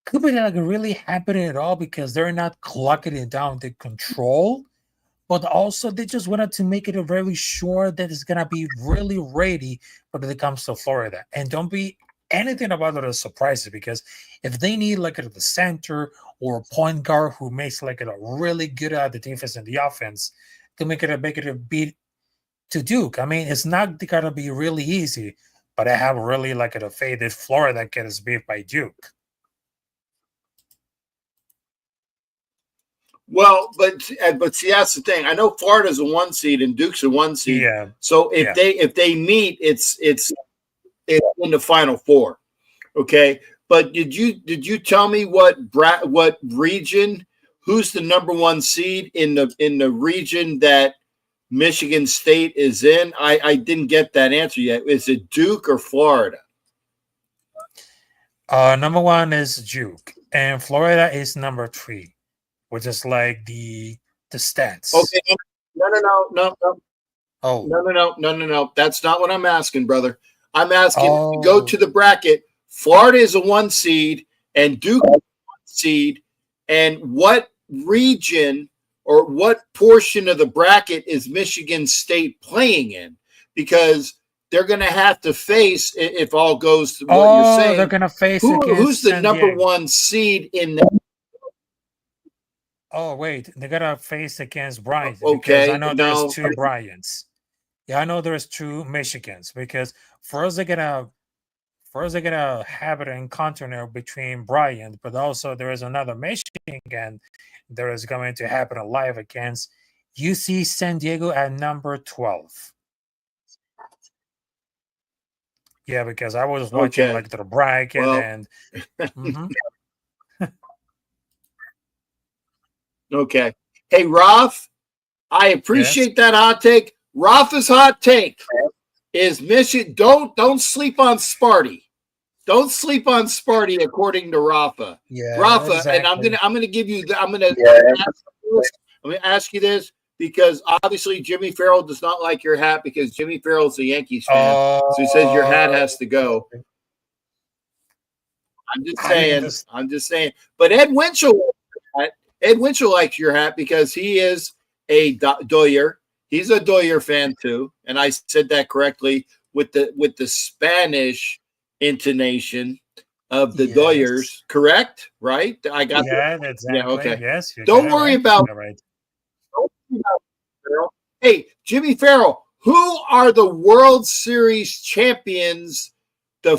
could be like really happening at all because they're not clocking it down to control, but also they just wanted to make it very sure that it's gonna be really ready when it comes to Florida. And don't be anything about it is surprising because if they need like the center or a point guard who makes like a really good at the defense and the offense to make it a beat to Duke. I mean, it's not gonna be really easy, but I have really like a faith that Florida gets beat by Duke.
Well, but see, that's the thing. I know Florida's a 1 seed and Duke's a 1 seed.
Yeah.
So if they meet, it's in the Final Four. Okay. But did you tell me what region? Who's the number 1 seed in the region that Michigan State is in? I didn't get that answer yet. Is it Duke or Florida?
Number 1 is Duke, and Florida is number 3. Which is like the stats.
Okay, no.
Oh,
No. That's not what I'm asking, brother. I'm asking go to the bracket. Florida is a 1 seed and Duke is a 1 seed. And what region or what portion of the bracket is Michigan State playing in? Because they're going to have to face, if all goes to what you're saying,
they're going to face
who's the
San
number
Diego.
1 seed in that.
Oh, wait, they're going to face against Bryant.
Okay,
because I know there's 2 Bryants. Yeah, I know there's 2 Michigans because first they're gonna have an encounter between Bryant, but also there is another Michigan that is going to happen live against UC San Diego at number 12. Yeah, because I was watching like the bracket and
Okay. Hey, Ralph, I appreciate that hot take. Rafa's hot take is Michigan. Don't sleep on Sparty. Don't sleep on Sparty, according to Rafa.
Yeah,
Rafa,
exactly.
and I'm gonna give you. I'm gonna ask you this because obviously Jimmy Farrell does not like your hat because Jimmy Farrell's a Yankees fan, so he says your hat has to go. I'm just saying. But Ed Winchell likes your hat because he is a Doyer. He's a Doyer fan too, and I said that correctly with the Spanish intonation of the Doyers. Correct, right? I got
that. Exactly.
Yeah, okay.
Yes.
Don't worry about. Hey, Jimmy Farrell. Who are the World Series champions? The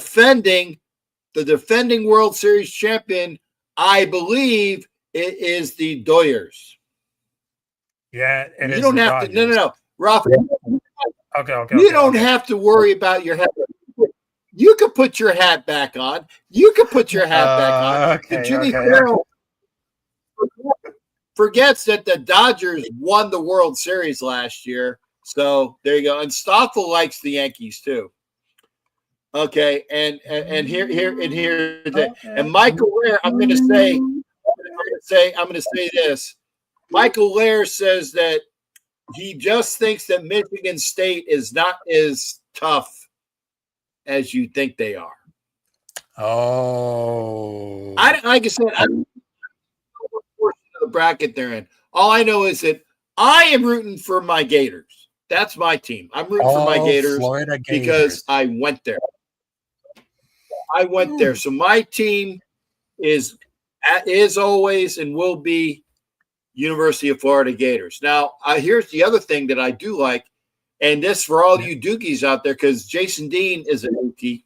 defending World Series champion, I believe. It is the Doyers.
Yeah,
you don't have to. No, Rafa.
Okay.
You don't have to worry about your hat. You can put your hat back on.
Okay,
Jimmy Farrell forgets that the Dodgers won the World Series last year. So there you go. And Stoffel likes the Yankees too. Okay, and Michael Ware, I'm going to say this. Michael Lair says that he just thinks that Michigan State is not as tough as you think they are.
Oh.
Like I said, I don't know what portion of the bracket they're in. All I know is that I am rooting for my Gators. That's my team. I'm rooting for my Gators,
Florida Gators
because I went there. So my team is always and will be University of Florida Gators. Now, here's the other thing that I do like, and this for all you Dookies out there, because Jason Dean is a Dookie.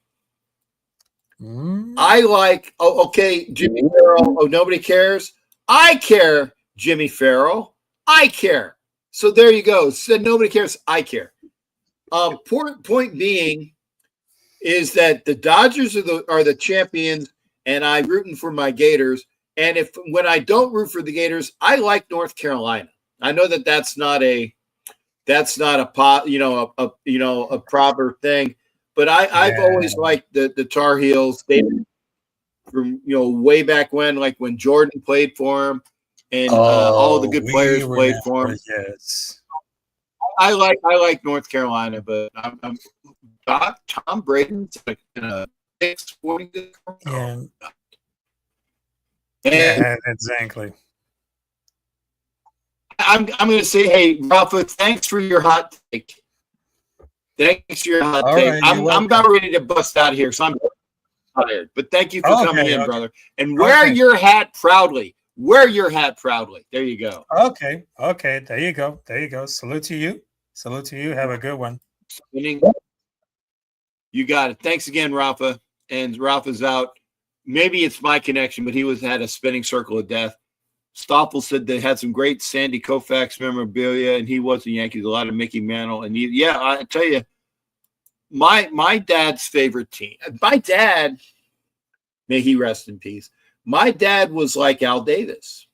I like, Jimmy Farrell. Oh, nobody cares? I care, Jimmy Farrell. I care. So there you go. Said nobody cares. I care. Point being is that the Dodgers are the champions, and I'm rooting for my Gators. And when I don't root for the Gators, I like North Carolina. I know that's not a proper thing, but I've always liked the Tar Heels. They from way back when, like when Jordan played for them, and all the good players played for them.
Yes,
I like North Carolina, but I'm Tom Braden's like in a 640.
Yeah, exactly.
I'm going to say, hey, Rafa, thanks for your hot take.
Right,
I'm about ready to bust out here. So tired. But thank you for coming in,
okay.
brother. And wear
Okay.
your hat proudly. Wear your hat proudly. There you go.
Okay. There you go. Salute to you. Have a good one.
Winning. You got it. Thanks again, Rafa. And Rafa's out. Maybe it's my connection, but he had a spinning circle of death. Stoffel said they had some great Sandy Koufax memorabilia, and he was the Yankees. A lot of Mickey Mantle, and I tell you, my dad's favorite team. My dad, may he rest in peace. My dad was like Al Davis.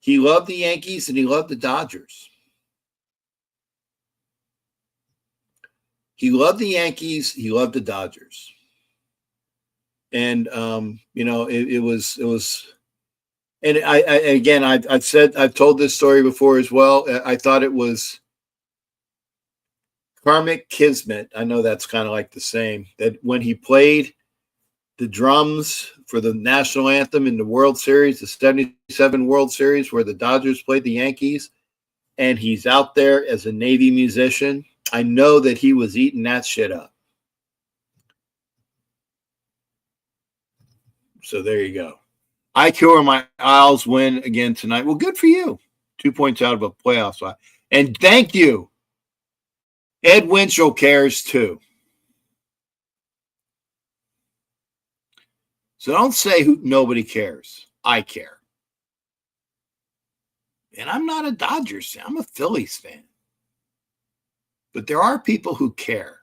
He loved the Yankees and he loved the Dodgers. He loved the Yankees. He loved the Dodgers. And, it was, and I've told this story before as well. I thought it was karmic kismet. I know that's kind of like the same, that when he played the drums for the national anthem in the World Series, the 77 World Series, where the Dodgers played the Yankees, and he's out there as a Navy musician, I know that he was eating that shit up. So there you go. IQ or my Isles win again tonight. Well, good for you. 2 points out of a playoff spot. And thank you. Ed Winchell cares too. So don't say nobody cares. I care. And I'm not a Dodgers fan. I'm a Phillies fan. But there are people who care.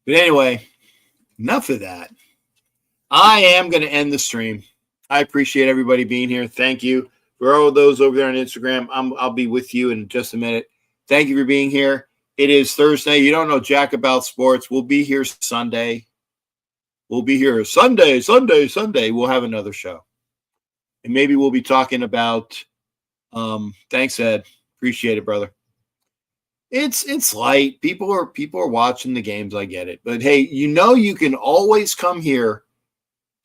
But anyway, enough of that. I am going to end the stream. I appreciate everybody being here. Thank you. For all those over there on Instagram, I'll be with you in just a minute. Thank you for being here. It is Thursday. You don't know jack about sports. We'll be here Sunday. Sunday. We'll have another show. And maybe we'll be talking about thanks, Ed. Appreciate it, brother. It's light. People are watching the games. I get it. But hey, you can always come here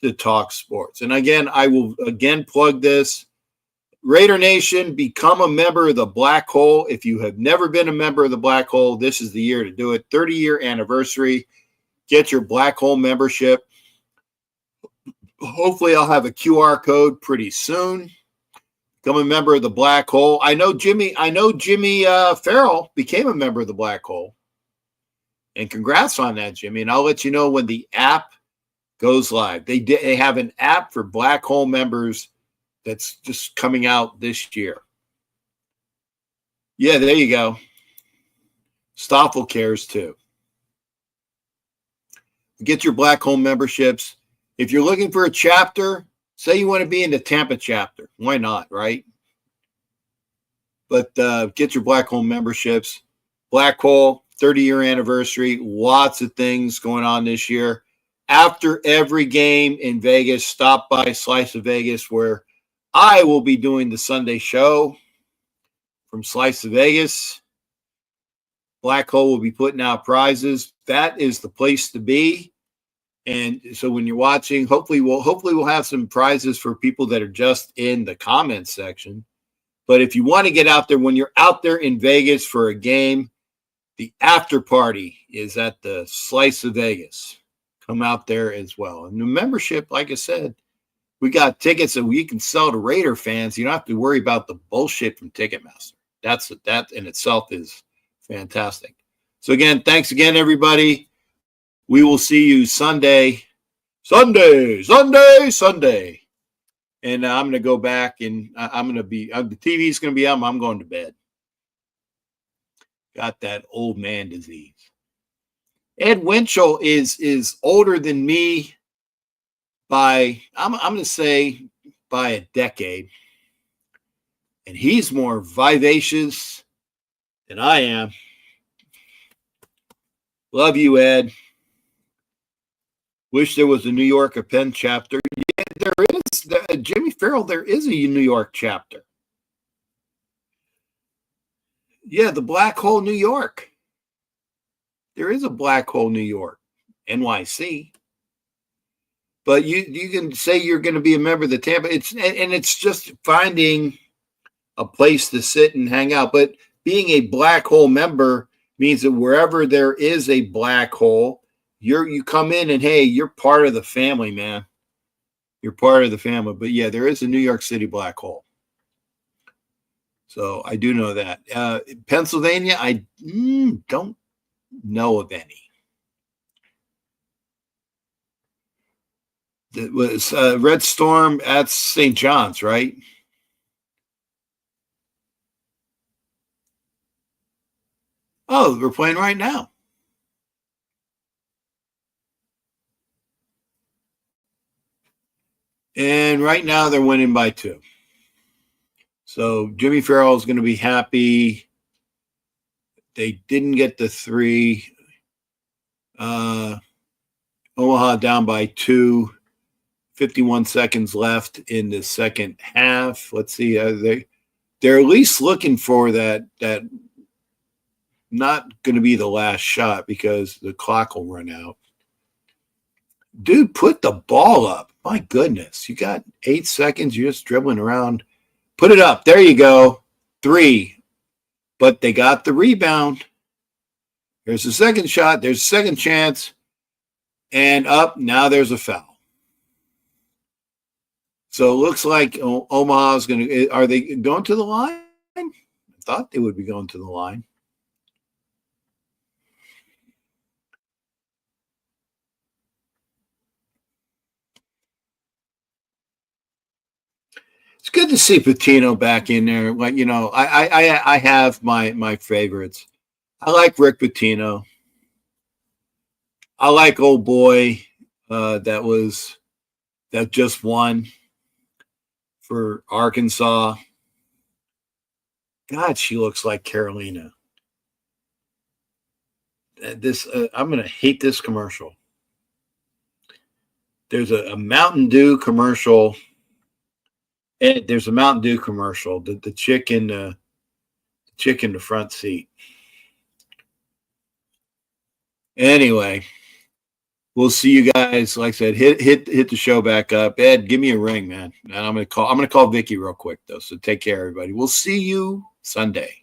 to talk sports. And again, I will plug this. Raider Nation, become a member of the Black Hole. If you have never been a member of the Black Hole, this is the year to do it. 30-year anniversary. Get your Black Hole membership. Hopefully I'll have a QR code pretty soon. Become a member of the Black Hole. I know Jimmy Farrell became a member of the Black Hole. And congrats on that, Jimmy. And I'll let you know when the app goes live. They have an app for Black Hole members that's just coming out this year. Yeah, there you go. Stoffel cares too. Get your Black Hole memberships. If you're looking for a chapter, say you want to be in the Tampa chapter. Why not, right? But get your Black Hole memberships. Black Hole, 30-year anniversary. Lots of things going on this year. After every game in Vegas, stop by Slice of Vegas, where I will be doing the Sunday show from Slice of Vegas. Black Hole will be putting out prizes. That is the place to be. And so when you're watching, hopefully we'll have some prizes for people that are just in the comments section. But if you want to get out there, when you're out there in Vegas for a game, the after party is at the Slice of Vegas. Come out there as well. And the membership, like I said, we got tickets that we can sell to Raider fans. You don't have to worry about the bullshit from Ticketmaster. That in itself is fantastic. So again, thanks again, everybody. We will see you Sunday. And I'm going to go back and I'm going to be, the TV's going to be on. I'm going to bed. Got that old man disease. Ed Winchell is older than me by, I'm going to say, by a decade. And he's more vivacious than I am. Love you, Ed. Wish there was a New York or Penn chapter. Yeah, there is. Jimmy Farrell, there is a New York chapter. Yeah, the Black Hole, New York. There is a Black Hole, New York, NYC. But you can say you're going to be a member of the Tampa. It's just finding a place to sit and hang out. But being a Black Hole member means that wherever there is a black hole, you come in and hey, you're part of the family, man. You're part of the family. But yeah, there is a New York City black hole. So I do know that. Pennsylvania, I don't know of any. It was Red Storm at St. John's, right? Oh, we're playing right now. And right now they're winning by 2. So Jimmy Farrell is going to be happy. They didn't get the 3. Omaha down by 2. 51 seconds left in the second half. Let's see. They're at least looking for that not going to be the last shot because the clock will run out. Dude, put the ball up. My goodness. You got 8 seconds. You're just dribbling around. Put it up. There you go. 3. But they got the rebound. There's the second shot. There's a second chance. And up. Now there's a foul. So it looks like Omaha is going to – are they going to the line? I thought they would be going to the line. It's good to see Patino back in there. Like, you know, I have my favorites. I like Rick Pitino. I like old boy that just won for Arkansas. God, she looks like Carolina. I'm going to hate this commercial. There's a Mountain Dew commercial. And there's a Mountain Dew commercial. The chick in the front seat. Anyway, we'll see you guys. Like I said, hit the show back up. Ed, give me a ring, man. And I'm gonna call Vicky real quick though. So take care, everybody. We'll see you Sunday.